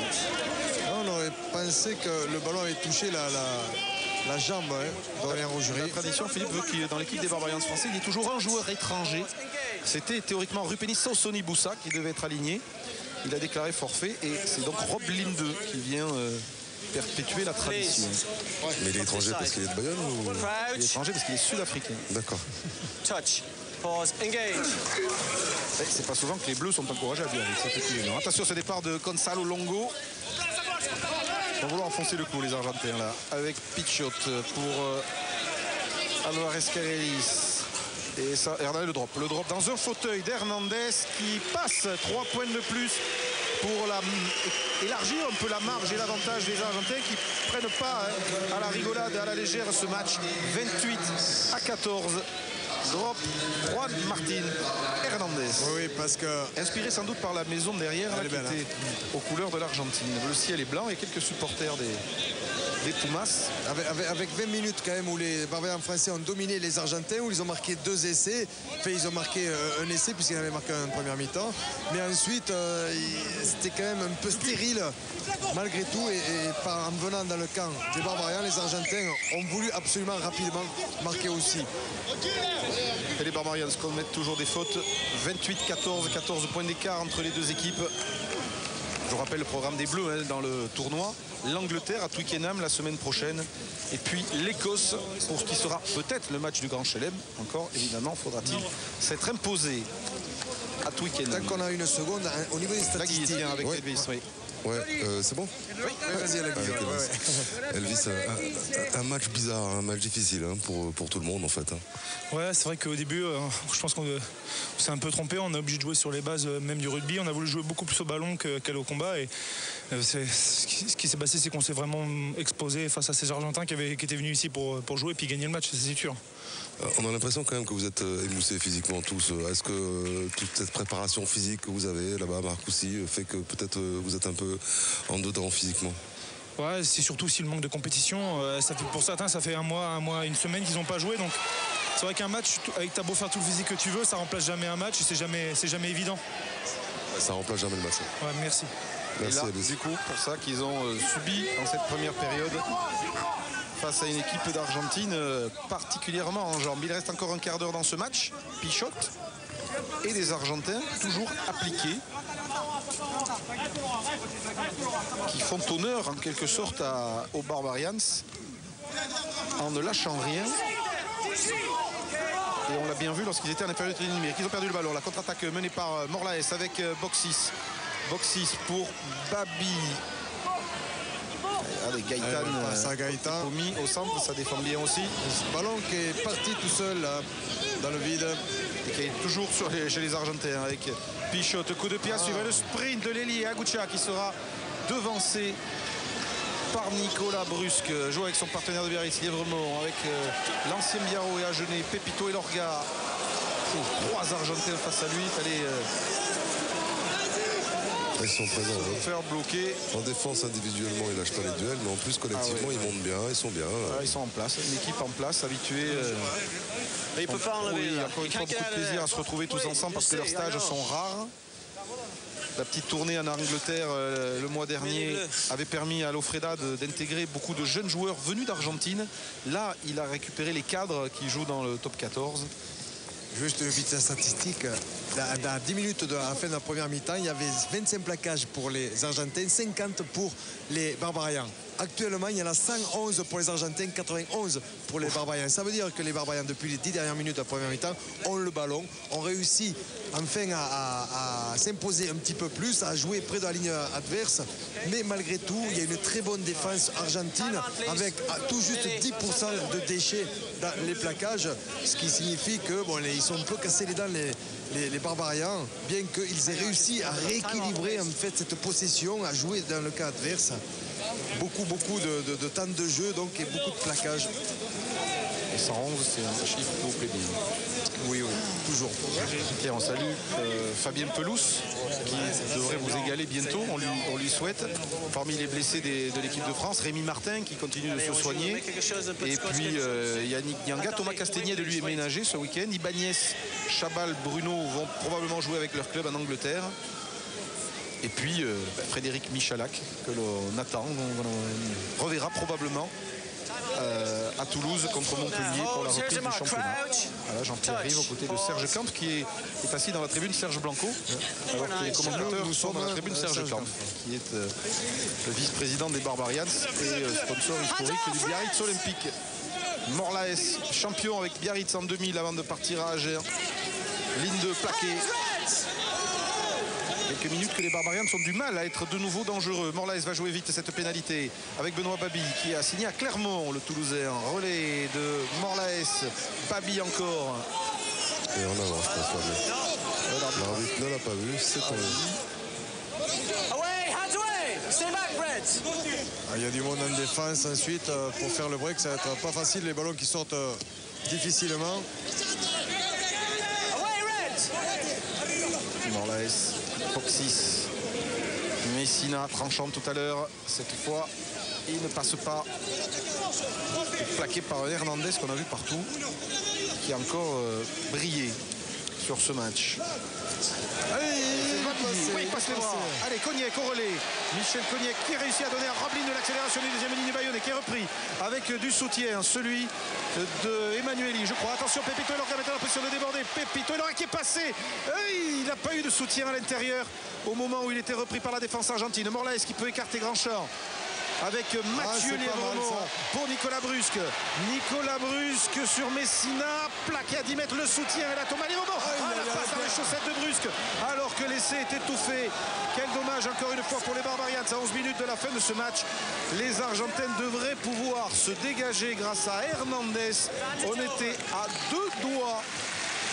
On aurait pensé que le ballon avait touché la jambe d'Aurélien Rougerie. La tradition, Philippe, veut qu'il dans l'équipe des Barbarians français, il y ait toujours un joueur étranger. C'était théoriquement Rupeni Sassoni Boussa qui devait être aligné. Il a déclaré forfait et c'est donc Rob Linde qui vient perpétuer la tradition. Mais il est étranger parce qu'il est de Bayonne ou... Il est étranger parce qu'il est sud-africain. D'accord. Touch. Pause. Engage. C'est pas souvent que les Bleus sont encouragés à bien avec cette équipe. Attention, ce départ de Gonzalo Longo. Ils vont vouloir enfoncer le coup, les Argentins, là. Avec Pichot pour Alvarez Carrelis. Et ça, regardez le drop dans un fauteuil d'Hernandez qui passe 3 points de plus pour élargir un peu la marge et l'avantage des Argentins qui ne prennent pas à la rigolade, à la légère ce match. 28-14. Drop Juan Martín Hernandez. Oui, parce que... Inspiré sans doute par la maison derrière là, qui était aux couleurs de l'Argentine. Le ciel est blanc et quelques supporters des Pumas. Avec 20 minutes quand même où les Barbarians français ont dominé les Argentins, où ils ont marqué 2 essais. Enfin, ils ont marqué un essai puisqu'ils avaient marqué en première mi-temps. Mais ensuite, c'était quand même un peu stérile malgré tout. Et en venant dans le camp des Barbarians, les Argentins ont voulu absolument rapidement marquer aussi. Et les Barbarians commettent toujours des fautes. 28-14, 14 points d'écart entre les deux équipes. Je vous rappelle le programme des Bleus dans le tournoi. L'Angleterre à Twickenham la semaine prochaine. Et puis l'Écosse pour ce qui sera peut-être le match du Grand Chelem. Encore, évidemment, faudra-t-il s'être imposé à Twickenham. Tant qu'on a une seconde, au niveau des statistiques. Là, avec Elvis, oui. Ouais, c'est bon. Oui, vas-y, Elvis, un match bizarre, un match difficile pour tout le monde en fait. Ouais, c'est vrai qu'au début, je pense qu'on s'est un peu trompé. On a obligé de jouer sur les bases même du rugby. On a voulu jouer beaucoup plus au ballon qu'à au combat. Et ce qui s'est passé, c'est qu'on s'est vraiment exposé face à ces Argentins qui étaient venus ici pour jouer et puis gagner le match, c'est sûr. On a l'impression quand même que vous êtes émoussés physiquement tous. Est-ce que toute cette préparation physique que vous avez là-bas à Marcoussis fait que peut-être vous êtes un peu en dedans physiquement? Ouais, c'est surtout aussi le manque de compétition. Pour certains, ça fait un mois, une semaine qu'ils n'ont pas joué. Donc c'est vrai qu'un match, avec t'as beau faire tout le physique que tu veux, ça remplace jamais un match et c'est jamais évident. Ça remplace jamais le match. Ouais, merci. Et là, du coup, pour ça qu'ils ont subi dans cette première période face à une équipe d'Argentine particulièrement en jambes. Il reste encore un quart d'heure dans ce match. Pichot et des Argentins toujours appliqués, qui font honneur en quelque sorte aux Barbarians en ne lâchant rien. Et on l'a bien vu lorsqu'ils étaient en infériorité numérique. Ils ont perdu le ballon. La contre-attaque menée par Morlaes avec Boxis. Boxis pour Babi. Allez, Gaëtan mis au centre, ça défend bien aussi. Ce ballon qui est parti tout seul là, dans le vide. Et qui est toujours chez les Argentins avec Pichot. Coup de pied suivant le sprint de Lely et Agucha qui sera devancé par Nicolas Brusque. Joue avec son partenaire de Biarritz, Lièvremont, avec l'ancien Biarro et Agenais, Pepito et Lorga. Trois Argentins face à lui. Il fallait ils sont présents. Faire bloquer. En défense, individuellement, ils lâchent pas les duels, mais en plus, collectivement, ils montent bien, ils sont bien. Ils sont en place, une équipe en place, habituée. Il peut pas enlever. Oui, encore une fois, beaucoup de plaisir à se retrouver tous ensemble parce que leurs stages sont rares. La petite tournée en Angleterre le mois dernier avait permis à Lofreda d'intégrer beaucoup de jeunes joueurs venus d'Argentine. Là, il a récupéré les cadres qui jouent dans le top 14. Juste vite la statistique, à 10 minutes de la fin de la première mi-temps, il y avait 25 plaquages pour les Argentins, 50 pour les Barbarians. Actuellement, il y en a 111 pour les Argentins, 91 pour les Barbarians. Ça veut dire que les Barbarians, depuis les 10 dernières minutes de la première mi-temps, ont le ballon, ont réussi enfin à s'imposer un petit peu plus, à jouer près de la ligne adverse. Mais malgré tout, il y a une très bonne défense argentine avec tout juste 10% de déchets dans les plaquages, ce qui signifie que ils sont un peu cassés les dents les Barbarians, bien qu'ils aient réussi à rééquilibrer en fait cette possession, à jouer dans le cas adverse. Beaucoup de temps de jeu donc, et beaucoup de plaquages. Et 111, c'est un chiffre que vous plaît bien. Oui, toujours. Tiens, on salue Fabien Pelouse qui devrait vous égaler bientôt, on lui souhaite. Parmi les blessés de l'équipe de France, Rémi Martin qui continue de se soigner. Et puis Yannick Nyanga, Thomas Castegnier de lui est ménagé ce week-end. Ibanez, Chabal, Bruno vont probablement jouer avec leur club en Angleterre. Et puis Frédéric Michalak que l'on attend, on reverra probablement à Toulouse contre Montpellier pour la reprise du championnat. Voilà, Jean-Pierre Rive aux côtés de Serge Camp qui est assis dans la tribune Serge Blanco, alors que les commentateurs sont dans la tribune Serge Camp, qui est le vice-président des Barbarians et sponsor historique du Biarritz Olympique. Morlaes, champion avec Biarritz en 2000 avant de partir à Agen. Ligne de plaqué. Quelques minutes que les Barbarians ont du mal à être de nouveau dangereux. Morlaes va jouer vite cette pénalité avec Benoît Babi qui a signé à Clermont, le Toulousain. Relais de Morlaes, Babi encore. Et en avant, je pense. L'arbitre ne l'a pas vu, c'est tombé. Il y a du monde en défense ensuite pour faire le break, ça va être pas facile, les ballons qui sortent difficilement. Morlaes, Foxis, Messina tranchant tout à l'heure. Cette fois, il ne passe pas. Plaqué par Hernandez qu'on a vu partout, qui a encore brillé sur ce match. Il passe les bras. Allez, Cognac au relais. Michel Cognac qui réussit à donner à Roblin de l'accélération du deuxième ligne Bayonne qui est repris avec du soutien, celui de Emmanueli, je crois. Attention, Pepito Lorga maintenant la position de déborder. Pepito Lorga qui est passé. Il n'a pas eu de soutien à l'intérieur au moment où il était repris par la défense argentine. Morlaes qui peut écarter Grandchamp avec Mathieu Lièvremont pour Nicolas Brusque. Nicolas Brusque sur Messina, plaqué à 10 mètres, le soutien et la tombe à Lièvremont. La passe dans les chaussettes de Brusque alors que l'essai est étouffé. Quel dommage encore une fois pour les Barbarians. À 11 minutes de la fin de ce match, les Argentins devraient pouvoir se dégager grâce à Hernandez. On était à 2 doigts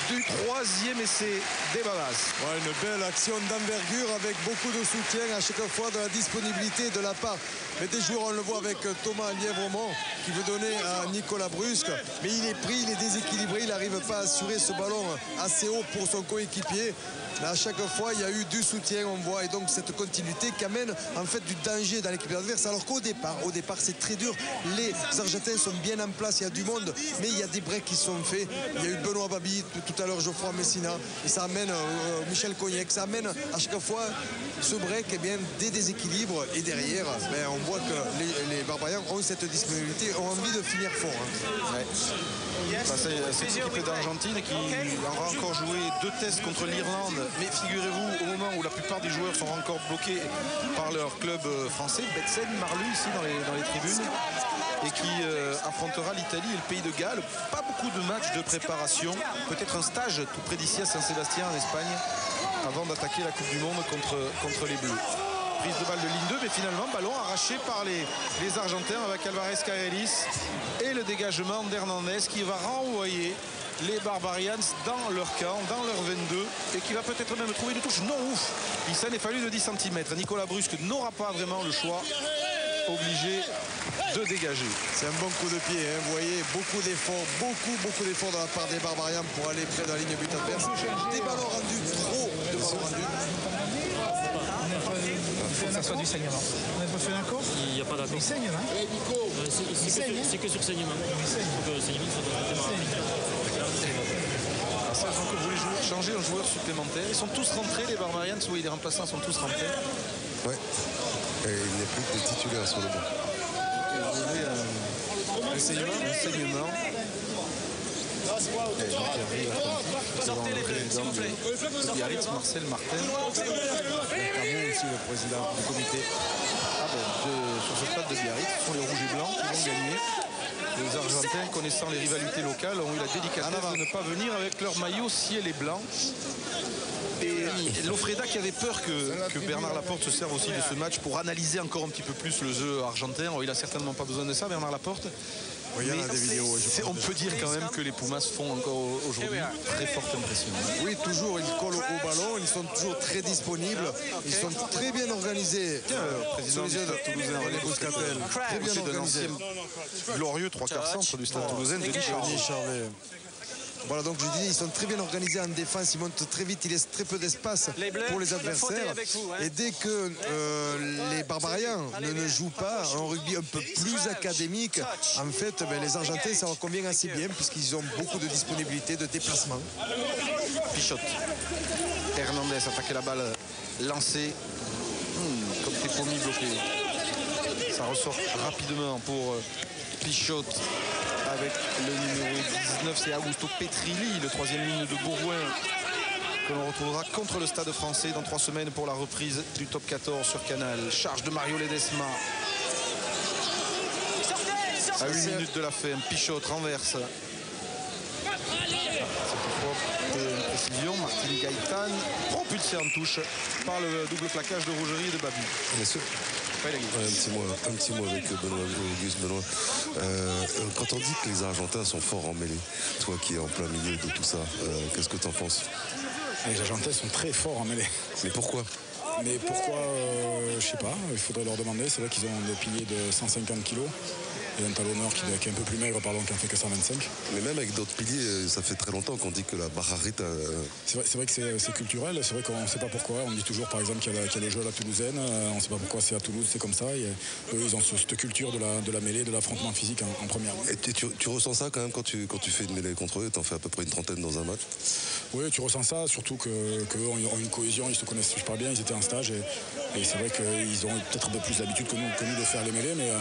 du troisième essai des Babas. Une belle action d'envergure avec beaucoup de soutien à chaque fois, de la disponibilité de la part des joueurs. On le voit avec Thomas Lièvremont qui veut donner à Nicolas Brusque, mais il est pris, il est déséquilibré, il n'arrive pas à assurer ce ballon assez haut pour son coéquipier. Mais à chaque fois, il y a eu du soutien, on voit, et donc cette continuité qui amène en fait du danger dans l'équipe adverse. Alors qu'au départ, c'est très dur. Les Argentins sont bien en place, il y a du monde, mais il y a des breaks qui sont faits. Il y a eu Benoît Babi tout tout à l'heure Geoffroy Messina, et ça amène Michel Cognac, ça amène à chaque fois ce break des déséquilibres, et derrière on voit que les Barbarians ont cette disponibilité, ont envie de finir fort. C'est cette équipe d'Argentine qui aura encore joué 2 tests contre l'Irlande, mais figurez-vous, au moment où la plupart des joueurs sont encore bloqués par leur club français, Betsen Marlu ici dans les tribunes, et qui affrontera l'Italie et le pays de Galles. Pas beaucoup de matchs de préparation, peut-être un stage tout près d'ici à Saint-Sébastien en Espagne avant d'attaquer la Coupe du Monde contre les Bleus. Prise de balle de ligne 2, mais finalement ballon arraché par les Argentins avec Alvarez Caelis et le dégagement d'Hernandez qui va renvoyer les Barbarians dans leur camp, dans leur 22, et qui va peut-être même trouver une touche. Non, ouf, il s'en est fallu de 10 cm. Nicolas Brusque n'aura pas vraiment le choix, obligé de dégager. C'est un bon coup de pied, vous voyez, beaucoup d'efforts de la part des Barbarians pour aller près de la ligne but adverse. Des ballons rendus, trop de ballons rendus. Il faut que ça soit du saignement. On n'a pas fait d'accord? Il n'y a pas d'accord. Il saigne là? C'est que sur saignement. Il faut que le saignement soit Ça, donc, vous voulez changer un joueur supplémentaire. Ils sont tous rentrés, les Barbarians, oui, les remplaçants sont tous rentrés. Ouais. Et il n'y a plus que des titulaires sur le banc. Un saignement. Sortez les bleus, s'il vous plaît. Biarritz, Marcel Martin. Notamment aussi le président du comité. Sur ce stade de Biarritz, ce sont les rouges et blancs qui vont gagner. Les Argentins, connaissant les rivalités locales, ont eu la délicatesse de ne pas venir avec leur maillot ciel et blanc. Et Lofreda qui avait peur que Bernard Laporte se serve aussi de ce match pour analyser encore un petit peu plus le jeu argentin. Il n'a certainement pas besoin de ça, Bernard Laporte. Oui, il y en a des vidéos. On peut dire quand même que les Pumas font encore aujourd'hui très forte impression. Oui, toujours, ils collent au ballon, ils sont toujours très disponibles, ils sont très bien organisés. Président du Stade Toulousain, René Boscatel, très bien organisé. Glorieux 3/4 centre du Stade Toulousain, Denis Charvet. Voilà, donc je dis, ils sont très bien organisés en défense, ils montent très vite, ils laissent très peu d'espace pour les adversaires. Et dès que les Barbarians ne jouent pas un rugby un peu plus académique, en fait, les Argentins, ça leur convient assez bien puisqu'ils ont beaucoup de disponibilité, de déplacement. Pichotte. Hernandez attaquait la balle lancée. Comme Tepomi bloqué. Ça ressort rapidement pour Pichotte. Avec le numéro 19, c'est Augusto Petrilli, le 3e ligne de Bourgoin, que l'on retrouvera contre le Stade français dans 3 semaines pour la reprise du top 14 sur Canal. Charge de Mario Ledesma. À 8 minutes de la fin, Pichotte renverse. Cette fois, une précision, Martin Gaëtan propulsé en touche par le double plaquage de Rougerie et de Babu. Bien sûr. Un petit mot avec Auguste Benoît. Quand on dit que les Argentins sont forts en mêlée, toi qui es en plein milieu de tout ça, qu'est-ce que tu en penses? Les Argentins sont très forts en mêlée. Mais pourquoi? Mais pourquoi, je sais pas, il faudrait leur demander. C'est vrai qu'ils ont des piliers de 150 kg et un talonneur qui est un peu plus maigre, pardon, qui en fait que 125. Mais même avec d'autres piliers, ça fait très longtemps qu'on dit que la Barrarita... C'est vrai que c'est culturel, c'est vrai qu'on ne sait pas pourquoi. On dit toujours par exemple qu'il y a le jeu à la toulousaine, on ne sait pas pourquoi c'est à Toulouse, c'est comme ça. Et eux, ils ont cette culture de la mêlée, de l'affrontement physique en première. Et tu ressens ça quand même quand tu fais une mêlée contre eux, tu en fais à peu près une trentaine dans un match? Oui, tu ressens ça, surtout qu'eux ont une cohésion, ils se connaissent super bien, ils étaient en stage et c'est vrai qu'ils ont peut-être un peu plus l'habitude que nous de faire les mêlées, mais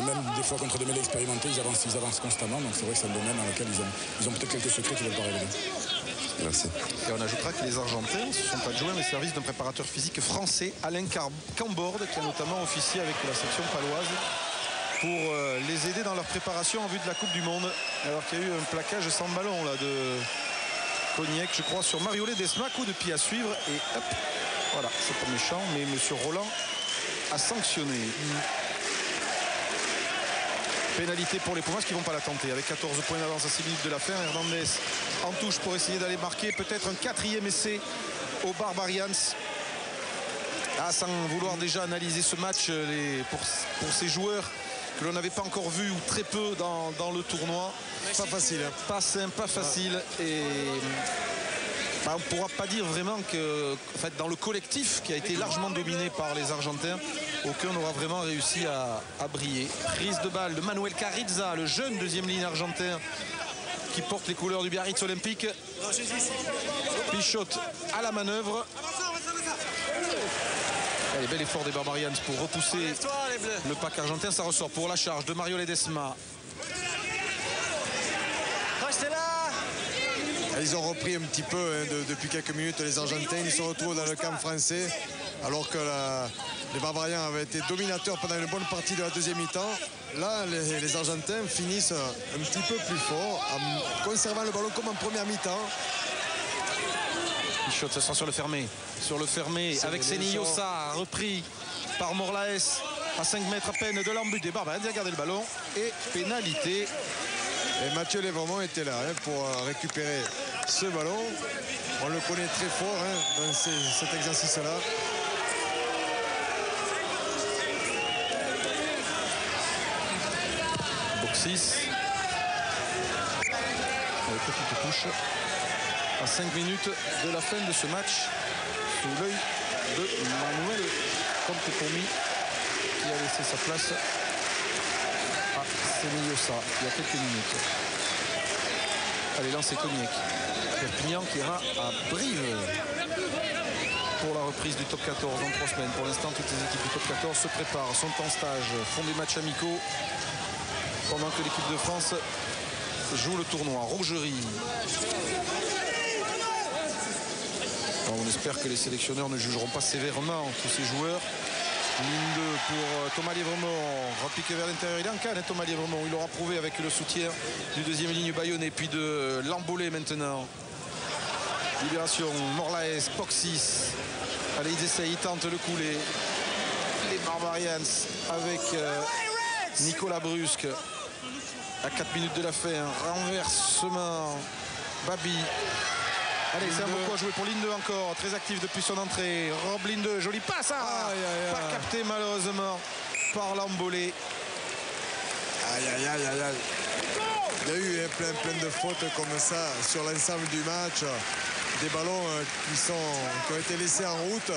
même des fois contre des mêlées expérimentées, ils avancent constamment, donc c'est vrai que c'est un domaine dans lequel ils ont peut-être quelques secrets qu'ils ne veulent pas révéler. Merci. Et on ajoutera que les Argentins se sont adjoints les services d'un préparateur physique français, Alain Camborde, qui a notamment officié avec la section paloise pour les aider dans leur préparation en vue de la Coupe du Monde, alors qu'il y a eu un plaquage sans ballon là, de Cognac, je crois, sur Mario Ledesma. Coup de pied à suivre et hop, voilà, c'est pas méchant, mais M. Roland a sanctionné. Pénalité pour les Pumas qui ne vont pas la tenter. Avec 14 points d'avance à 6 minutes de la fin, Hernandez en touche pour essayer d'aller marquer peut-être un 4e essai aux Barbarians. Sans vouloir déjà analyser ce match pour ces joueurs que l'on n'avait pas encore vu ou très peu dans le tournoi. Pas facile. Pas simple, pas facile. Et on ne pourra pas dire vraiment que en fait, dans le collectif qui a été largement dominé par les Argentins, aucun n'aura vraiment réussi à briller. Prise de balle de Manuel Carriza, le jeune 2e ligne argentin, qui porte les couleurs du Biarritz Olympique. Pichot à la manœuvre. Allez, bel effort des Barbarians pour repousser le pack argentin. Ça ressort pour la charge de Mario Ledesma. Restez là. Ils ont repris un petit peu depuis quelques minutes les Argentins. Ils se retrouvent dans le camp français alors que les Barbarians avaient été dominateurs pendant une bonne partie de la deuxième mi-temps. Là, les Argentins finissent un petit peu plus fort en conservant le ballon comme en première mi-temps. Pichot, ça sera sur le fermé. Sur le fermé avec Senillosa, repris par Morlaes à 5 mètres à peine de l'embut des Barbarians. Il a gardé le ballon et pénalité. Et Mathieu Lévremont était là pour récupérer ce ballon. On le connaît très fort dans cet exercice-là. Boxis. Avec petite touche. À 5 minutes de la fin de ce match. Sous l'œil de Manuel Comtepomi qui a laissé sa place à Senillosa il y a quelques minutes. Allez, lancez Cognac. Perpignan qui ira à Brive pour la reprise du top 14 dans 3 semaines. Pour l'instant, toutes les équipes du top 14 se préparent, sont en stage, font des matchs amicaux pendant que l'équipe de France joue le tournoi. Rougerie. Alors, on espère que les sélectionneurs ne jugeront pas sévèrement tous ces joueurs. Ligne 2 pour Thomas Lièvremont, repiqué vers l'intérieur, il est en canne Thomas Lièvremont, il l'aura prouvé avec le soutien du deuxième ligne Bayonnais, puis de Lambolé maintenant. Libération, Morlaes, Boxis, allez ils essayent, ils tentent le couler. Les Barbarians avec Nicolas Brusque à 4 minutes de la fin, renversement, Babi. Allez, c'est un beau coup à jouer pour Linde encore, très actif depuis son entrée. Rob Linde, joli passe, pas capté malheureusement par Lambolé. Aïe. Il y a eu plein de fautes comme ça sur l'ensemble du match. Des ballons qui ont été laissés en route,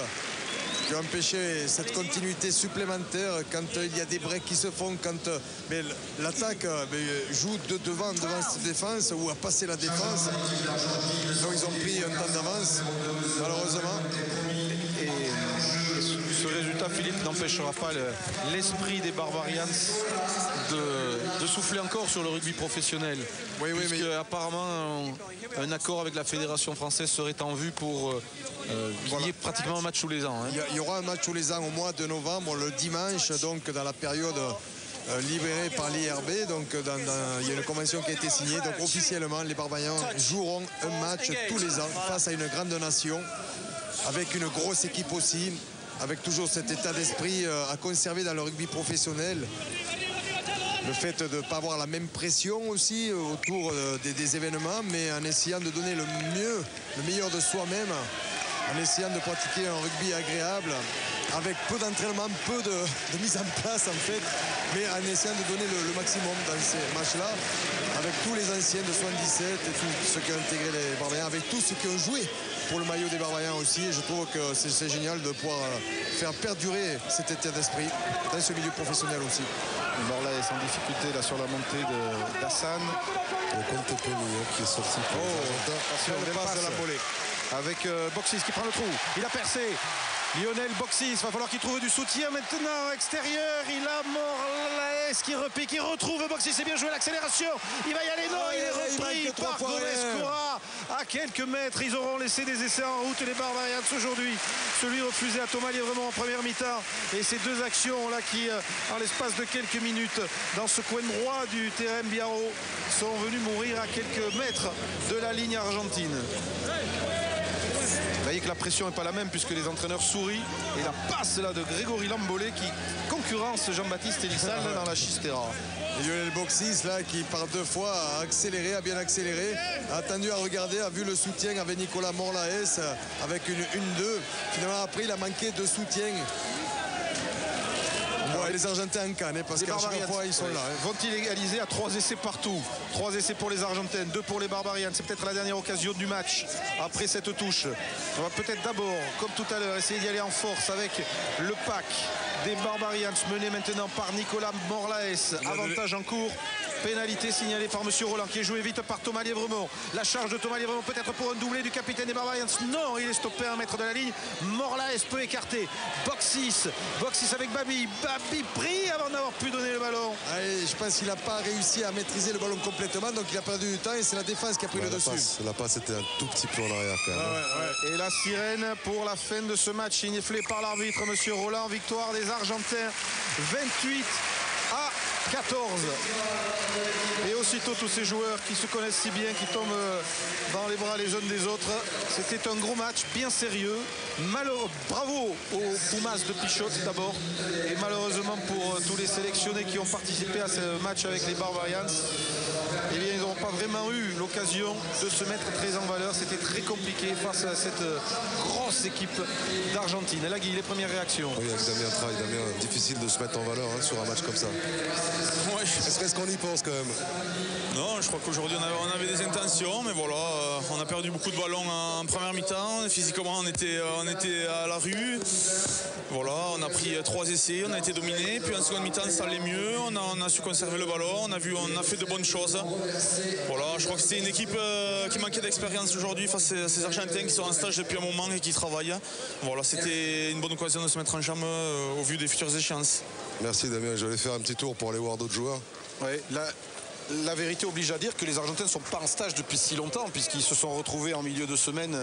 qui ont empêché cette continuité supplémentaire quand il y a des breaks qui se font, quand l'attaque joue devant cette défense ou a passé la défense. Donc ils ont pris un temps d'avance, malheureusement. Et ce résultat, Philippe, n'empêchera pas l'esprit des Barbarians de souffler encore sur le rugby professionnel. Oui, mais apparemment un accord avec la Fédération française serait en vue pour qu'il y ait pratiquement un match tous les ans. Il y aura un match tous les ans au mois de novembre, le dimanche, donc dans la période libérée par l'IRB. Donc il y a une convention qui a été signée. Donc officiellement, les Barbarians joueront un match tous les ans face à une grande nation, avec une grosse équipe aussi, avec toujours cet état d'esprit à conserver dans le rugby professionnel. Le fait de ne pas avoir la même pression aussi autour des événements, mais en essayant de donner le meilleur de soi-même, en essayant de pratiquer un rugby agréable, avec peu d'entraînement, peu de mise en place en fait, mais en essayant de donner le maximum dans ces matchs-là, avec tous les anciens de 77 et tous ceux qui ont intégré les Barbarians, avec tous ceux qui ont joué pour le maillot des Barbarians aussi. Et je trouve que c'est génial de pouvoir faire perdurer cet état d'esprit dans ce milieu professionnel aussi. Morlaes en difficulté là sur la montée d'Hassan. Le Comtepomi qui est sorti. Attention, le passe de Lambolé. Avec Boxis qui prend le trou. Il a percé. Lionel Boxis, va falloir qu'il trouve du soutien maintenant extérieur. Il a Morlaes qui repique, il retrouve Boxis, c'est bien joué l'accélération. Il va y aller, non, il est repris par Gomez-Cora à quelques mètres. Ils auront laissé des essais en route les Barbarians aujourd'hui. Celui refusé à Thomas Lièvremont en première mi-temps. Et ces deux actions là qui, en l'espace de quelques minutes, dans ce coin droit du terrain Biarro, sont venus mourir à quelques mètres de la ligne argentine. Vous voyez que la pression n'est pas la même puisque les entraîneurs sourient. Et la passe là de Grégory Lambolé qui concurrence Jean-Baptiste Elissal dans la Chistera. Et Lionel Boxis là qui par deux fois a accéléré, a bien accéléré, a attendu à regarder, a vu le soutien avec Nicolas Morlaes avec une 1-2. Finalement après il a manqué de soutien. Ouais, les Argentins en canne, parce qu'à chaque fois ils sont là. Vont-ils égaliser à 3 essais partout? 3 essais pour les Argentins, 2 pour les Barbarians. C'est peut-être la dernière occasion du match après cette touche. On va peut-être d'abord, comme tout à l'heure, essayer d'y aller en force avec le pack des Barbarians mené maintenant par Nicolas Morlaes. Avantage en cours Pénalité signalée par M. Roland qui est joué vite par Thomas Lièvremont. La charge de Thomas Lièvremont peut-être pour un doublé du capitaine des Barbarians. Non, il est stoppé à 1 mètre de la ligne. Morlaes peut écarter. Box 6 avec Babi. Babi pris avant d'avoir pu donner le ballon. Allez, je pense qu'il n'a pas réussi à maîtriser le ballon complètement, donc il a perdu du temps et c'est la défense qui a pris le dessus. La passe était un tout petit peu en arrière quand même. Et la sirène pour la fin de ce match signalée par l'arbitre M. Roland. Victoire des Argentins 28 à 14. Et aussitôt tous ces joueurs qui se connaissent si bien, qui tombent dans les bras les uns des autres. C'était un gros match bien sérieux. Bravo aux Pumas de Pichot d'abord. Et malheureusement pour tous les sélectionnés qui ont participé à ce match avec les Barbarians, eh bien, ils n'ont pas vraiment eu l'occasion de se mettre très en valeur. C'était très compliqué face à cette grosse équipe d'Argentine. Et là, Guy, les premières réactions. Oui, avec Damien Traille, difficile de se mettre en valeur sur un match comme ça. Ouais, est-ce qu'on y pense quand même? Non, je crois qu'aujourd'hui on avait des intentions, mais voilà, on a perdu beaucoup de ballons en première mi-temps. Physiquement, on était à la rue. Voilà, on a pris 3 essais, on a été dominé. Puis en seconde mi-temps, ça allait mieux. On a su conserver le ballon. On a fait de bonnes choses. Voilà, je crois que c'était une équipe qui manquait d'expérience aujourd'hui face à ces Argentins qui sont en stage depuis un moment et qui travaillent. Voilà, c'était une bonne occasion de se mettre en jambe au vu des futures échéances. Merci Damien, je vais faire un petit tour pour aller voir d'autres joueurs. Ouais, la vérité oblige à dire que les Argentins ne sont pas en stage depuis si longtemps puisqu'ils se sont retrouvés en milieu de semaine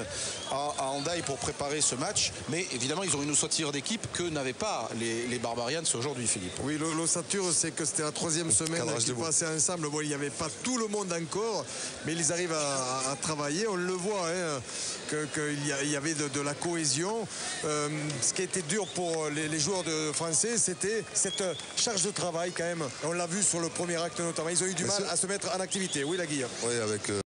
à Hendaye pour préparer ce match. Mais évidemment, ils ont une ossature d'équipe que n'avaient pas les Barbarians aujourd'hui, Philippe. Oui, l'ossature, c'est que c'était la 3e semaine qu'ils passaient ensemble. Bon, il n'y avait pas tout le monde encore, mais ils arrivent à travailler. On le voit, hein, qu'il y avait de la cohésion. Ce qui était dur pour les joueurs français, c'était cette charge de travail quand même. On l'a vu sur le premier acte notamment. Ils ont eu du mal à se mettre en activité. Oui, la Guille. Oui, avec